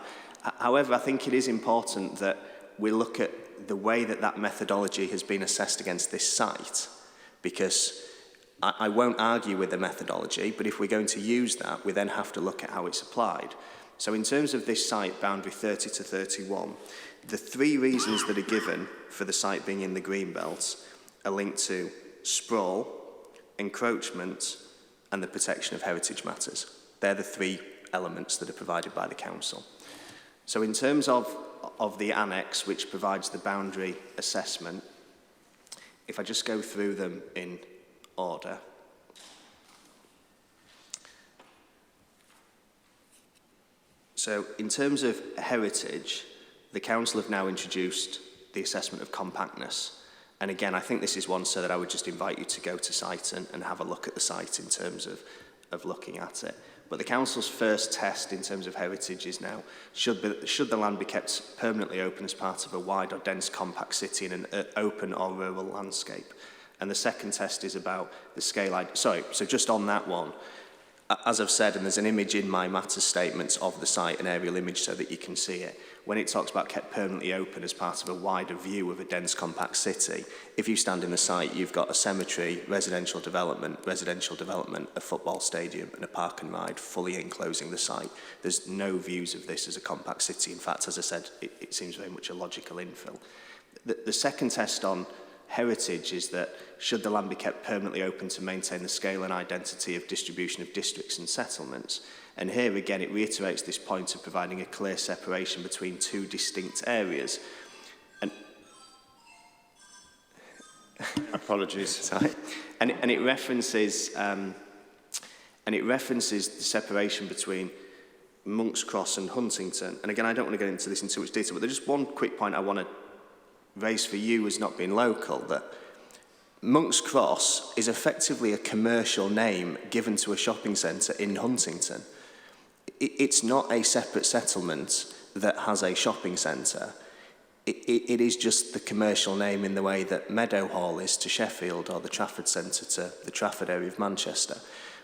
However, I think it is important that we look at the way that methodology has been assessed against this site, because I won't argue with the methodology, but if we're going to use that, we then have to look at how it's applied. So in terms of this site, boundary 30 to 31, the 3 reasons that are given for the site being in the Greenbelt are linked to sprawl, encroachment, and the protection of heritage matters. They're the 3 elements that are provided by the council. So in terms of the annex, which provides the boundary assessment, if I just go through them in order. So in terms of heritage, the council have now introduced the assessment of compactness. And again, I think this is one, sir, that I would just invite you to go to site and have a look at the site in terms of looking at it. But the council's first test in terms of heritage is now, should the land be kept permanently open as part of a wide or dense compact city in an open or rural landscape? And the second test is about the scale. So just on that one, as I've said, and there's an image in my matters statements of the site, an aerial image so that you can see it. When it talks about kept permanently open as part of a wider view of a dense compact city, if you stand in the site, you've got a cemetery, residential development, a football stadium, and a park and ride fully enclosing the site. There's no views of this as a compact city. In fact, as I said, it seems very much a logical infill. The second test on heritage is that should the land be kept permanently open to maintain the scale and identity of distribution of districts and settlements. And here again it reiterates this point of providing a clear separation between 2 distinct areas. And apologies. Sorry. And it references the separation between Monk's Cross and Huntington. And again, I don't want to get into this in too much detail, but there's just one quick point I want to raise for you as not being local, that Monk's Cross is effectively a commercial name given to a shopping centre in Huntington. it's not a separate settlement that has a shopping centre. It is just the commercial name in the way that Meadowhall is to Sheffield or the Trafford Centre to the Trafford area of Manchester.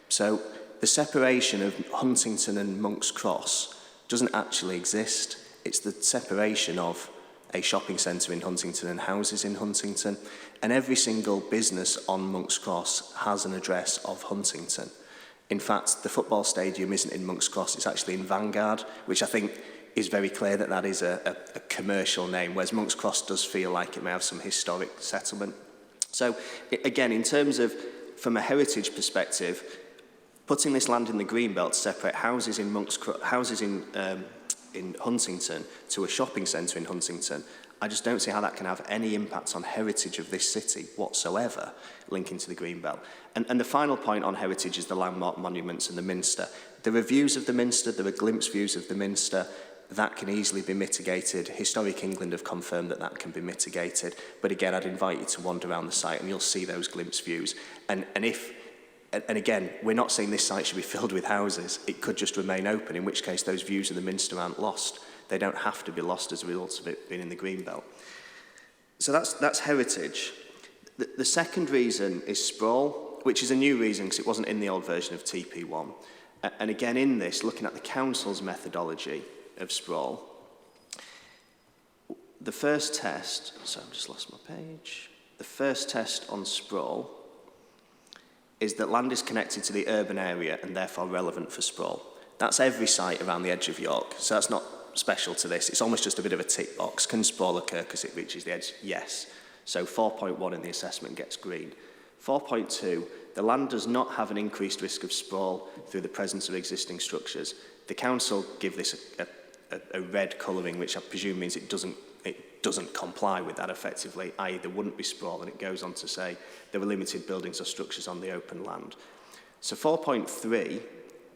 So the separation of Huntington and Monk's Cross doesn't actually exist. It's the separation of a shopping centre in Huntington and houses in Huntington. And every single business on Monk's Cross has an address of Huntington. In fact, the football stadium isn't in Monk's Cross, it's actually in Vanguard, which I think is very clear that that is a commercial name, whereas Monk's Cross does feel like it may have some historic settlement. So, again, in terms of, from a heritage perspective, putting this land in the Greenbelt to separate houses in in Huntington to a shopping centre in Huntington, I just don't see how that can have any impact on heritage of this city whatsoever, linking to the Greenbelt. And the final point on heritage is the landmark monuments and the Minster. There are views of the Minster, there are glimpse views of the Minster. That can easily be mitigated. Historic England have confirmed that that can be mitigated. But again, I'd invite you to wander around the site and you'll see those glimpse views. And again, we're not saying this site should be filled with houses. It could just remain open, in which case those views of the Minster aren't lost. They don't have to be lost as a result of it being in the Greenbelt. So that's heritage. The second reason is sprawl, which is a new reason because it wasn't in the old version of TP1. And again, in this, looking at the council's methodology of sprawl, the first test, so I've just lost my page. The first test on sprawl is that land is connected to the urban area and therefore relevant for sprawl. That's every site around the edge of York, so that's not special to this. It's almost just a bit of a tick box. Can sprawl occur because it reaches the edge? Yes. So 4.1 in the assessment gets green. 4.2, the land does not have an increased risk of sprawl through the presence of existing structures. The council give this a red colouring, which I presume means it doesn't comply with that effectively, i.e. there wouldn't be sprawl, and it goes on to say there were limited buildings or structures on the open land. So 4.3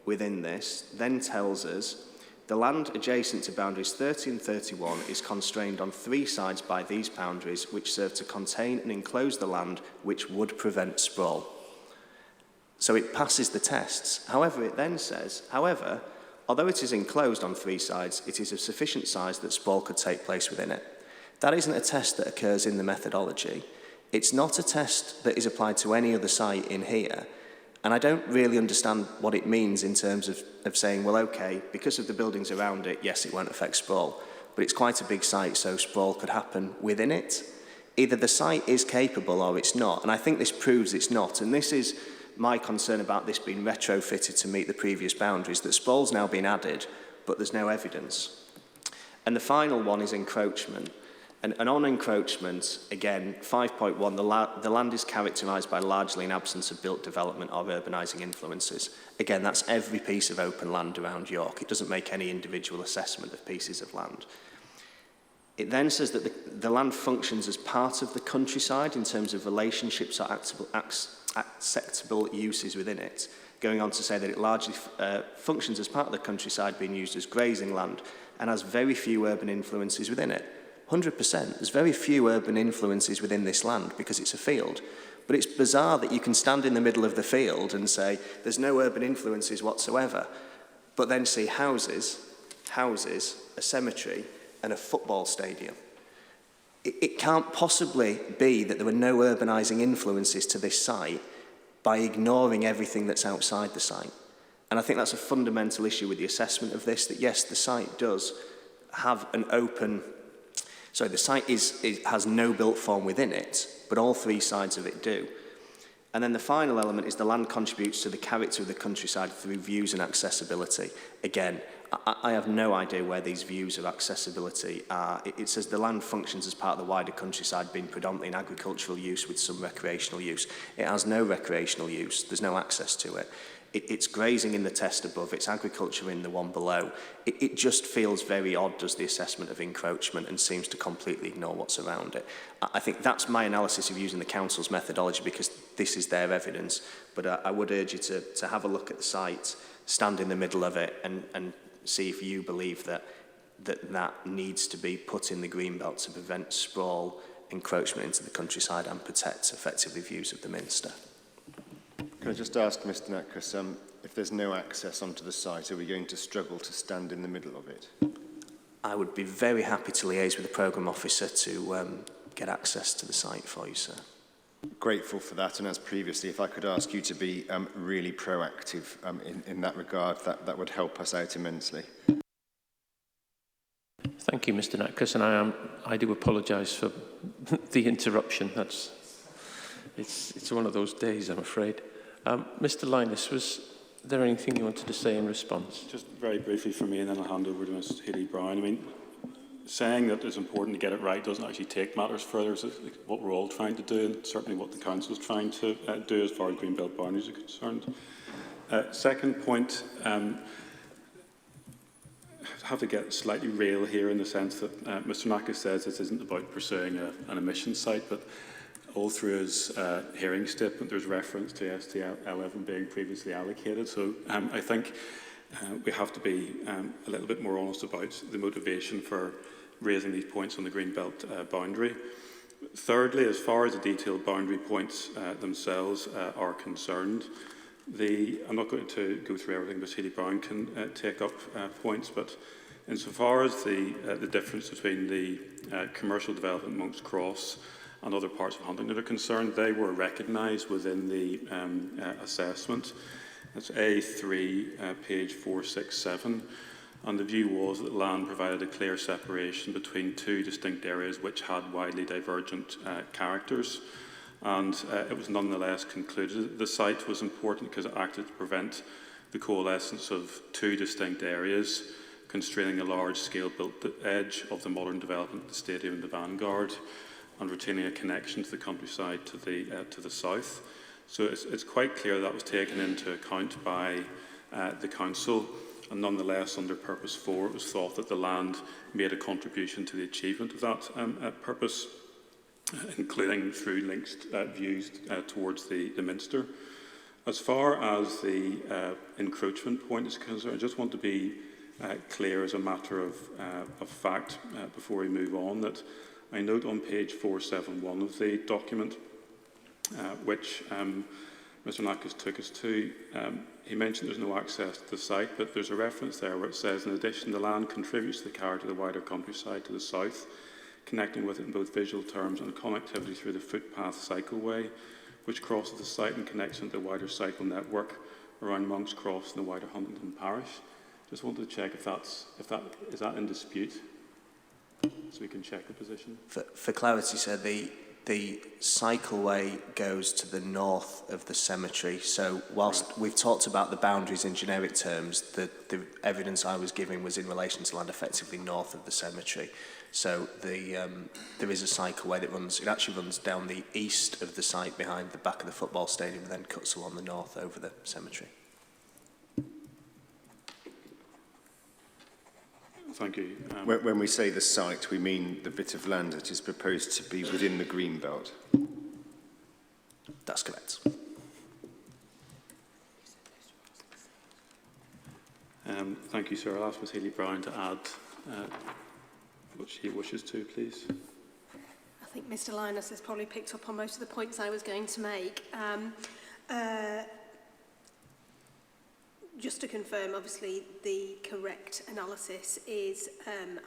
within this then tells us the land adjacent to boundaries 30 and 31 is constrained on 3 sides by these boundaries which serve to contain and enclose the land which would prevent sprawl. So it passes the tests. However, it then says, however, although it is enclosed on 3 sides, it is of sufficient size that sprawl could take place within it. That isn't a test that occurs in the methodology. It's not a test that is applied to any other site in here. And I don't really understand what it means in terms of saying, well, okay, because of the buildings around it, yes, it won't affect sprawl. But it's quite a big site, so sprawl could happen within it. Either the site is capable or it's not. And I think this proves it's not. And this is my concern about this being retrofitted to meet the previous boundaries, that sprawl's now been added, but there's no evidence. And the final one is encroachment. And on encroachment, again, 5.1, the land is characterised by largely an absence of built development or urbanising influences. Again, that's every piece of open land around York. It doesn't make any individual assessment of pieces of land. It then says that the land functions as part of the countryside in terms of relationships or acceptable uses within it, going on to say that it largely functions as part of the countryside being used as grazing land and has very few urban influences within it. 100%. There's very few urban influences within this land because it's a field. But it's bizarre that you can stand in the middle of the field and say there's no urban influences whatsoever, but then see houses, a cemetery, and a football stadium. It can't possibly be that there were no urbanising influences to this site by ignoring everything that's outside the site. And I think that's a fundamental issue with the assessment of this, that yes, the site does have an open... So the site has no built form within it, but all 3 sides of it do. And then the final element is the land contributes to the character of the countryside through views and accessibility. Again, I have no idea where these views of accessibility are. It says the land functions as part of the wider countryside, being predominantly in agricultural use with some recreational use. It has no recreational use. There's no access to it. It's grazing in the test above, it's agriculture in the one below. It just feels very odd, does the assessment of encroachment, and seems to completely ignore what's around it. I think that's my analysis of using the council's methodology because this is their evidence. But I would urge you to have a look at the site, stand in the middle of it and see if you believe that needs to be put in the Greenbelt to prevent sprawl, encroachment into the countryside and protect effectively views of the Minster. Can I just ask Mr. Nakris, if there's no access onto the site, are we going to struggle to stand in the middle of it? I would be very happy to liaise with the programme officer to get access to the site for you, sir. Grateful for that, and as previously, if I could ask you to be really proactive in that regard, that would help us out immensely. Thank you, Mr. Natkus, and I do apologise for the interruption. It's one of those days, I'm afraid. Mr. Linus, was there anything you wanted to say in response? Just very briefly for me, and then I'll hand over to Ms. Healy-Brown. I mean, saying that it's important to get it right doesn't actually take matters further. It's what we're all trying to do, and certainly what the Council is trying to do as far as Greenbelt Boundaries are concerned. Second point, I have to get slightly real here in the sense that Mr. Natkus says this isn't about pursuing an emission site, but all through his hearing statement there's reference to ST11 being previously allocated. So I think we have to be a little bit more honest about the motivation for raising these points on the Greenbelt boundary. Thirdly, as far as the detailed boundary points themselves are concerned, I'm not going to go through everything, but Healy-Brown can take up points, but insofar as the difference between the commercial development Monk's Cross and other parts of Huntingdon are concerned, they were recognised within the assessment. That's A3, page 467. And the view was that land provided a clear separation between two distinct areas which had widely divergent characters. And it was nonetheless concluded that the site was important because it acted to prevent the coalescence of two distinct areas, constraining a large-scale built edge of the modern development of the stadium and the Vanguard, and retaining a connection to the countryside to the south. So it's quite clear that was taken into account by the Council, and nonetheless, under Purpose 4, it was thought that the land made a contribution to the achievement of that purpose, including through links views towards the Minster. As far as the encroachment point is concerned, I just want to be clear as a matter of fact before we move on that I note on page 471 of the document, which Mr. Natkus took us to, he mentioned there's no access to the site, but there's a reference there where it says, in addition, the land contributes to the character of the wider countryside to the south, connecting with it in both visual terms and connectivity through the footpath cycleway, which crosses the site and connects into the wider cycle network around Monk's Cross and the wider Huntingdon parish. Just wanted to check if is that in dispute, so we can check the position. For clarity, sir, the cycleway goes to the north of the cemetery. So whilst we've talked about the boundaries in generic terms, the evidence I was giving was in relation to land effectively north of the cemetery. So there is a cycleway that actually runs down the east of the site behind the back of the football stadium and then cuts along the north over the cemetery. Thank you. When we say the site, we mean the bit of land that is proposed to be within the Greenbelt. That's correct. Thank you, sir. I'll ask Ms. Healy-Brown to add what she wishes to, please. I think Mr. Linus has probably picked up on most of the points I was going to make. Just to confirm, obviously, the correct analysis is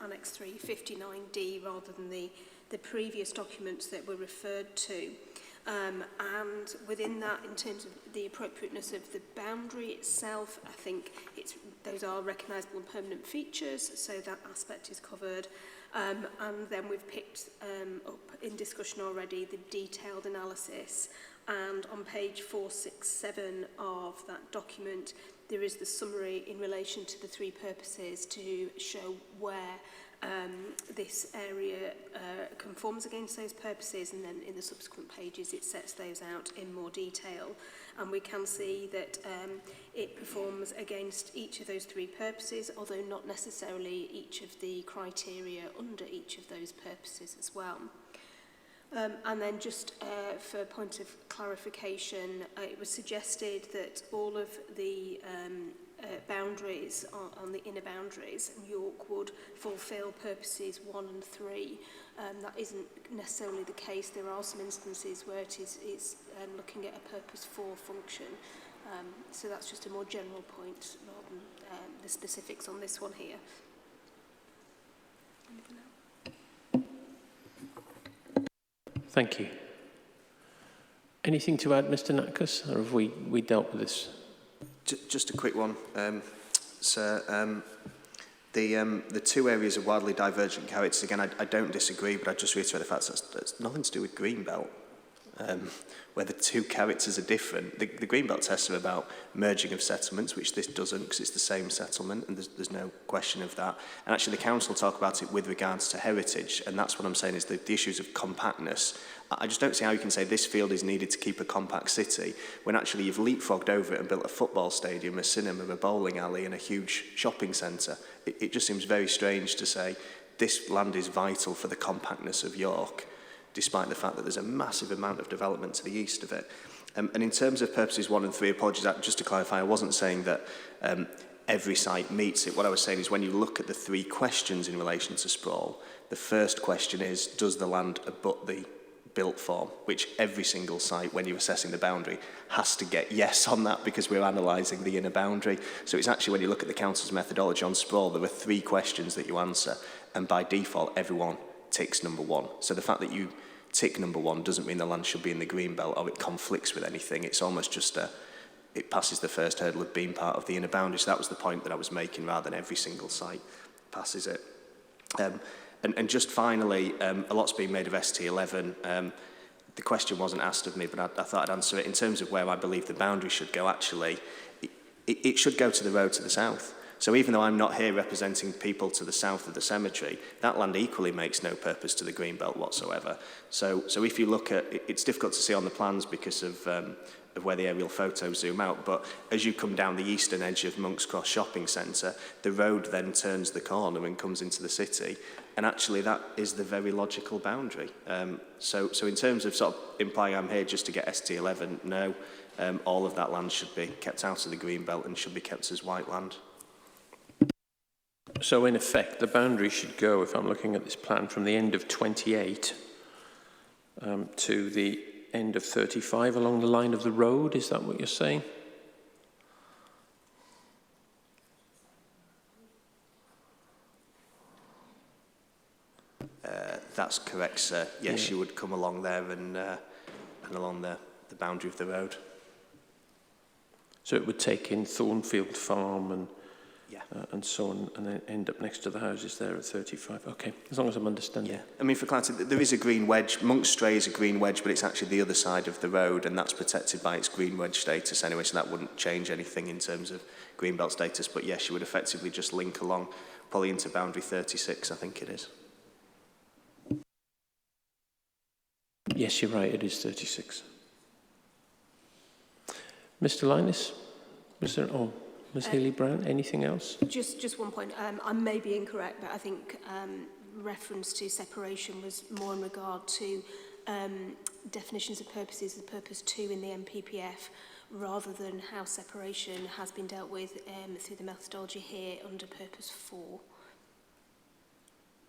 Annex 3, 59D, rather than the previous documents that were referred to. And within that, in terms of the appropriateness of the boundary itself, I think those are recognisable and permanent features, so that aspect is covered. And then we've picked up in discussion already the detailed analysis. And on page 467 of that document, there is the summary in relation to the three purposes to show where this area conforms against those purposes, and then in the subsequent pages it sets those out in more detail. And we can see that it performs against each of those three purposes, although not necessarily each of the criteria under each of those purposes as well. And then just for a point of clarification, it was suggested that all of the boundaries on the inner boundaries in York would fulfil purposes 1 and 3. That isn't necessarily the case. There are some instances where it is looking at a purpose 4 function. So that's just a more general point rather than the specifics on this one here. Thank you. Anything to add, Mr. Natkus, or have we dealt with this? Just a quick one, sir. The two areas of wildly divergent characters, again, I don't disagree, but I just reiterate the fact that that's nothing to do with Greenbelt, where the two characters are different. The Greenbelt tests are about merging of settlements, which this doesn't, because it's the same settlement, and there's no question of that. And actually, the council talk about it with regards to heritage, and that's what I'm saying is the issues of compactness. I just don't see how you can say this field is needed to keep a compact city when actually you've leapfrogged over it and built a football stadium, a cinema, a bowling alley and a huge shopping centre. It just seems very strange to say this land is vital for the compactness of York, despite the fact that there's a massive amount of development to the east of it. And in terms of purposes 1 and 3, apologies, just to clarify, I wasn't saying that every site meets it. What I was saying is when you look at the 3 questions in relation to sprawl, the first question is, does the land abut the built form, which every single site, when you're assessing the boundary, has to get yes on that because we're analysing the inner boundary. So it's actually, when you look at the council's methodology on sprawl, there are 3 questions that you answer, and by default, everyone ticks number 1. So the fact that you tick number 1 doesn't mean the land should be in the Greenbelt or it conflicts with anything. It's almost just it passes the first hurdle of being part of the inner boundary. So that was the point that I was making, rather than every single site passes it. And just finally, a lot's been made of ST11. The question wasn't asked of me, but I thought I'd answer it. In terms of where I believe the boundary should go, actually, it should go to the road to the south. So even though I'm not here representing people to the south of the cemetery, that land equally makes no purpose to the Greenbelt whatsoever. So if you look at, it's difficult to see on the plans because of where the aerial photos zoom out, but as you come down the eastern edge of Monk's Cross Shopping Centre, the road then turns the corner and comes into the city. And actually that is the very logical boundary. So in terms of sort of implying I'm here just to get ST11, no, all of that land should be kept out of the Greenbelt and should be kept as white land. So in effect, the boundary should go, if I'm looking at this plan, from the end of 28 to the end of 35 along the line of the road. Is that what you're saying? That's correct, sir. Yes, Yeah. you would come along there and along the boundary of the road. So it would take in Thornfield Farm and Yeah. And so on, and then end up next to the houses there at 35. Okay, as long as I'm understanding. Yeah. I mean, for clarity, there is a green wedge. Monk's Stray is a green wedge, but it's actually the other side of the road, and that's protected by its green wedge status anyway, so that wouldn't change anything in terms of Greenbelt status. But yes, you would effectively just link along, probably into boundary 36, I think it is. Yes, you're right, it is 36. Mr. Linus, was there... Oh. Ms. Healy-Brown, anything else? Just one point. I may be incorrect, but I think reference to separation was more in regard to definitions of purposes, the purpose 2 in the MPPF, rather than how separation has been dealt with through the methodology here under purpose 4,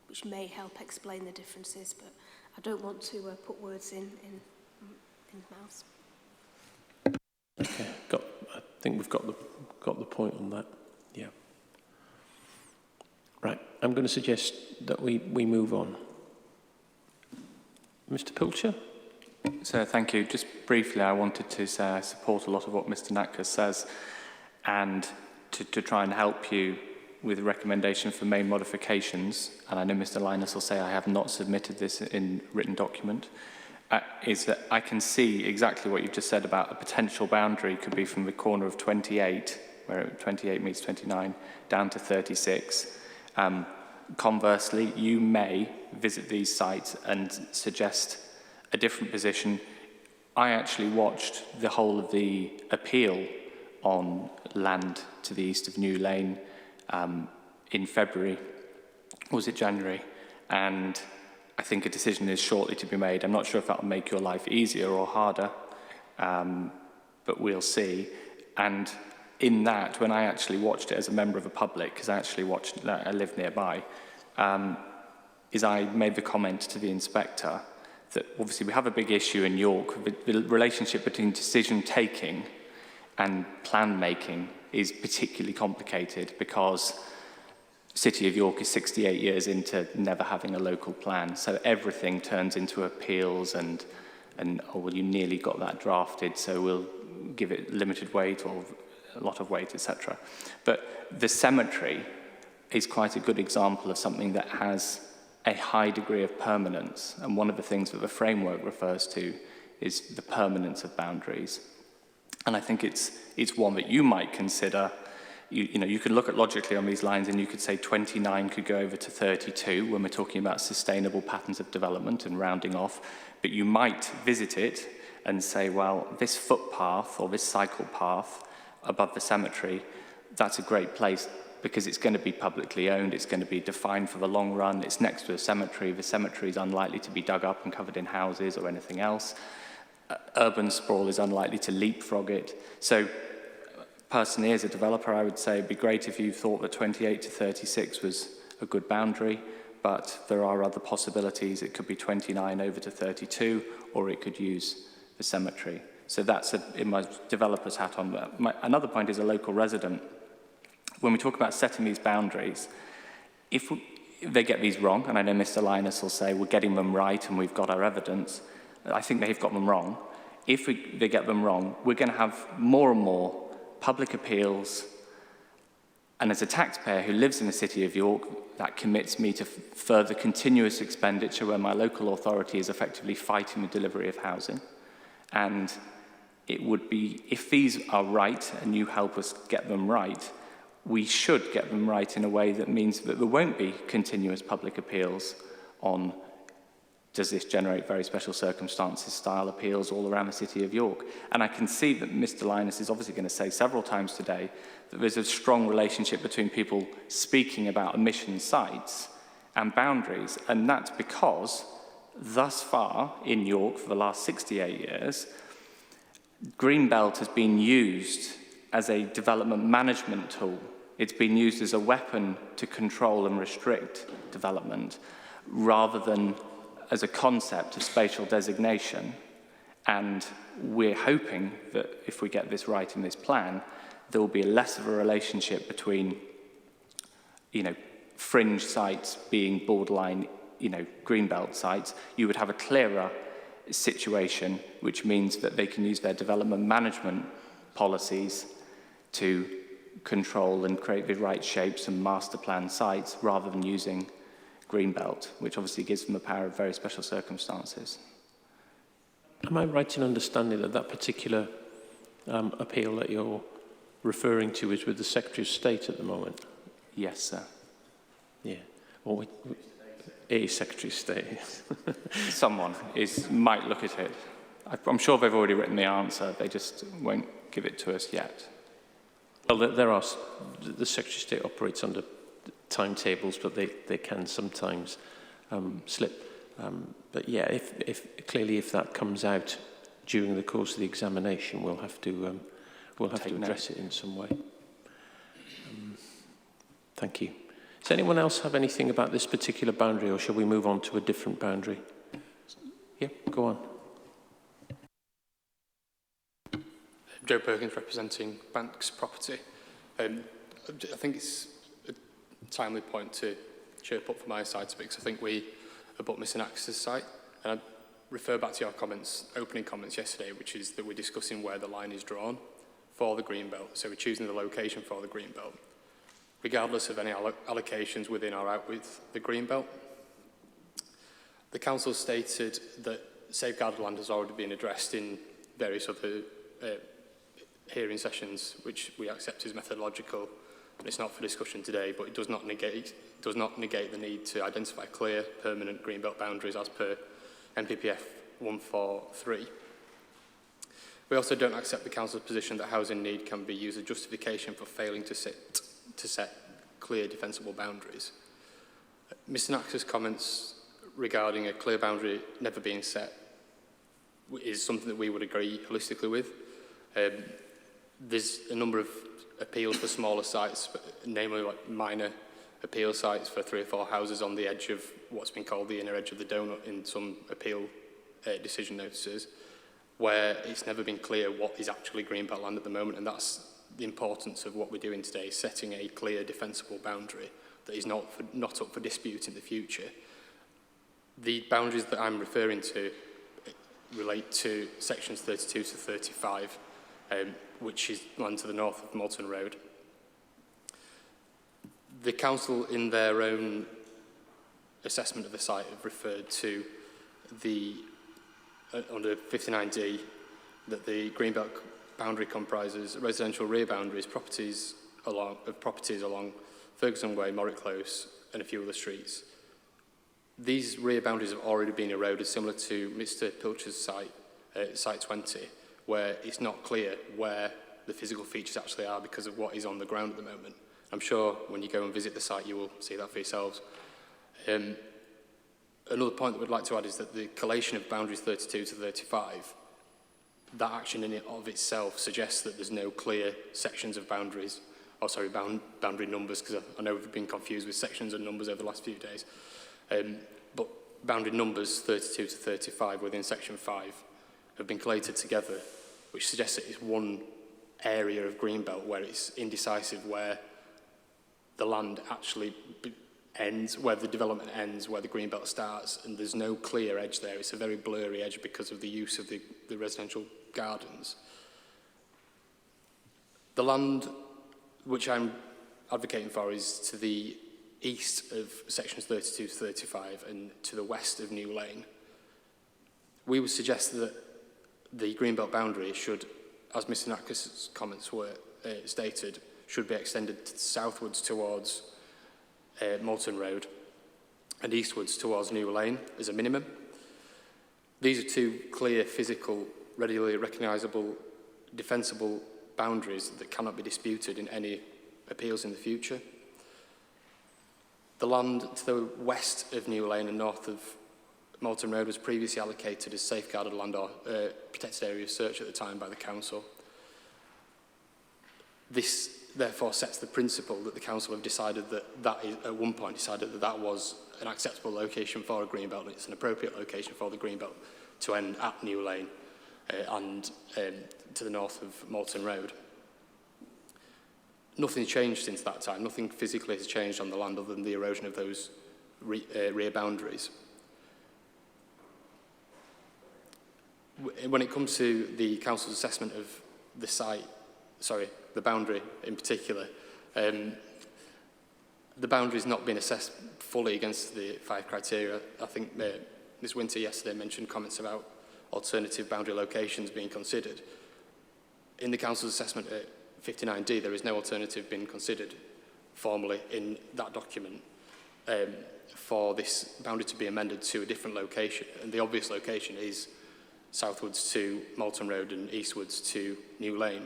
which may help explain the differences, but I don't want to put words in mouths. Okay, I think we've got the point on that. Yeah. Right, I'm going to suggest that we move on. Mr. Pilcher? So thank you. Just briefly, I wanted to say I support a lot of what Mr. Natkus says, and to try and help you with a recommendation for main modifications, and I know Mr. Linus will say I have not submitted this in written document, is that I can see exactly what you just said about a potential boundary could be from the corner of 28, where 28 meets 29, down to 36. Conversely, you may visit these sites and suggest a different position. I actually watched the whole of the appeal on land to the east of New Lane in February, or was it January? And I think a decision is shortly to be made. I'm not sure if that will make your life easier or harder, but we'll see. And in that, when I actually watched it as a member of the public, because I actually watched, I live nearby, is I made the comment to the inspector that obviously we have a big issue in York, the relationship between decision-taking and plan making is particularly complicated because City of York is 68 years into never having a local plan. So everything turns into appeals and oh, well, you nearly got that drafted, so we'll give it limited weight or a lot of weight, etc. But the cemetery is quite a good example of something that has a high degree of permanence. And one of the things that the framework refers to is the permanence of boundaries. And I think it's one that you might consider. You know, you could look at logically on these lines and you could say 29 could go over to 32 when we're talking about sustainable patterns of development and rounding off. But you might visit it and say, well, this footpath or this cycle path above the cemetery, that's a great place because it's going to be publicly owned, it's going to be defined for the long run, it's next to a cemetery, the cemetery is unlikely to be dug up and covered in houses or anything else. Urban sprawl is unlikely to leapfrog it. So personally, as a developer, I would say it'd be great if you thought that 28 to 36 was a good boundary, but there are other possibilities. It could be 29 over to 32, or it could use the cemetery. So that's in my developer's hat on that. Another point is a local resident. When we talk about setting these boundaries, if they get these wrong, and I know Mr. Linus will say we're getting them right and we've got our evidence, I think they've got them wrong. If they get them wrong, we're going to have more and more public appeals. And as a taxpayer who lives in the City of York, that commits me to further continuous expenditure where my local authority is effectively fighting the delivery of housing. And it would be, if these are right and you help us get them right, we should get them right in a way that means that there won't be continuous public appeals on does this generate very special circumstances style appeals all around the City of York. And I can see that Mr. Linus is obviously going to say several times today that there's a strong relationship between people speaking about emission sites and boundaries. And that's because thus far in York for the last 68 years, Greenbelt has been used as a development management tool. It's been used as a weapon to control and restrict development rather than as a concept of spatial designation. And we're hoping that if we get this right in this plan, there will be less of a relationship between, fringe sites being borderline, greenbelt sites. You would have a clearer situation, which means that they can use their development management policies to control and create the right shapes and master plan sites rather than using Greenbelt, which obviously gives them the power of very special circumstances. Am I right in understanding that that particular appeal that you're referring to is with the Secretary of State at the moment? Yes, sir. Yeah. Or a Secretary of State. Someone might look at it. I'm sure they've already written the answer. They just won't give it to us yet. Well, the Secretary of State operates under timetables, but they can sometimes slip. But yeah, if that comes out during the course of the examination, we'll have to address it in some way. Thank you. Does anyone else have anything about this particular boundary, or shall we move on to a different boundary? Yeah, go on. Joe Perkins representing Banks Property. I think it's a timely point to chirp up from my side because I think we abut missing access site. And I refer back to your opening comments yesterday, which is that we're discussing where the line is drawn for the Greenbelt. So we're choosing the location for the Greenbelt, regardless of any allocations within or out with the Greenbelt. The council stated that safeguarded land has already been addressed in various other hearing sessions, which we accept as methodological. It's not for discussion today, but it does not negate the need to identify clear, permanent Greenbelt boundaries as per NPPF 143. We also don't accept the council's position that housing need can be used as justification for failing to set clear, defensible boundaries. Mr. Nax's comments regarding a clear boundary never being set is something that we would agree holistically with. There's a number of appeals for smaller sites, namely like minor appeal sites for 3 or 4 houses on the edge of what's been called the inner edge of the donut in some appeal decision notices. where it's never been clear what is actually Greenbelt land at the moment, and that's the importance of what we're doing today, setting a clear defensible boundary that is not up for dispute in the future. The boundaries that I'm referring to relate to sections 32 to 35, which is land to the north of Malton Road. The council, in their own assessment of the site, have referred to the, under 59D, that the Greenbelt boundary comprises residential rear boundaries, properties along Ferguson Way, Morrick Close, and a few other streets. These rear boundaries have already been eroded, similar to Mr. Pilcher's site, Site 20, where it's not clear where the physical features actually are because of what is on the ground at the moment. I'm sure when you go and visit the site, you will see that for yourselves. Another point that we'd like to add is that the collation of boundaries 32 to 35, that action in and of itself suggests that there's no clear sections of boundaries, boundary numbers, because I know we've been confused with sections and numbers over the last few days. But boundary numbers 32 to 35 within section 5 have been collated together, which suggests that it's one area of Greenbelt where it's indecisive where the land actually ends, where the development ends, where the Greenbelt starts, and there's no clear edge there. It's a very blurry edge because of the use of the residential gardens. The land which I'm advocating for is to the east of sections 32 to 35 and to the west of New Lane. We would suggest that the Greenbelt boundary should, as Mr. Nackis' comments were stated, should be extended southwards towards Malton Road and eastwards towards New Lane as a minimum. These are two clear, physical, readily recognisable, defensible boundaries that cannot be disputed in any appeals in the future. The land to the west of New Lane and north of Malton Road was previously allocated as safeguarded land or protected area of search at the time by the council. This therefore sets the principle that the council have decided that is, at one point decided that that was an acceptable location for a Greenbelt, and it's an appropriate location for the Greenbelt to end at New Lane and to the north of Malton Road. Nothing's changed since that time. Nothing physically has changed on the land other than the erosion of those rear boundaries. When it comes to the council's assessment of the site, the boundary in particular, the boundary's not been assessed fully against the 5 criteria. I think Ms. Winter yesterday mentioned comments about alternative boundary locations being considered. In the council's assessment at 59D, there is no alternative being considered formally in that document for this boundary to be amended to a different location. And the obvious location is southwards to Malton Road and eastwards to New Lane.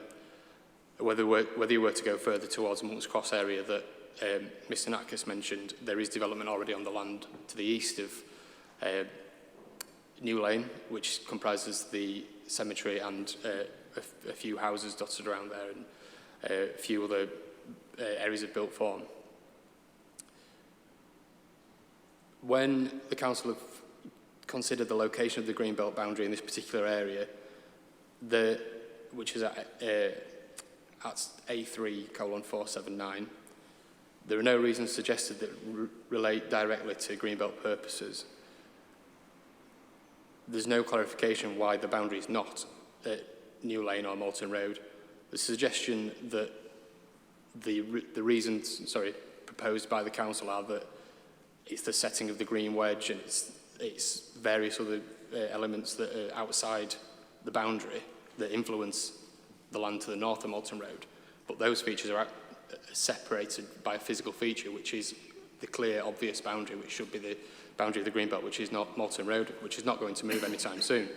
Whether you were to go further towards Monk's Cross area that Mr. Nackis mentioned, there is development already on the land to the east of New Lane, which comprises the cemetery and a few houses dotted around there and a few other areas of built form. When the council have considered the location of the Greenbelt boundary in this particular area, which is at A3:479, there are no reasons suggested that relate directly to Greenbelt purposes. There's no clarification why the boundary is not at New Lane or Malton Road. The suggestion that the reasons proposed by the council are that it's the setting of the green wedge and it's various other elements that are outside the boundary that influence the land to the north of Malton Road. But those features are separated by a physical feature, which is the clear, obvious boundary, which should be the boundary of the Greenbelt, which is not Malton Road, which is not going to move anytime soon.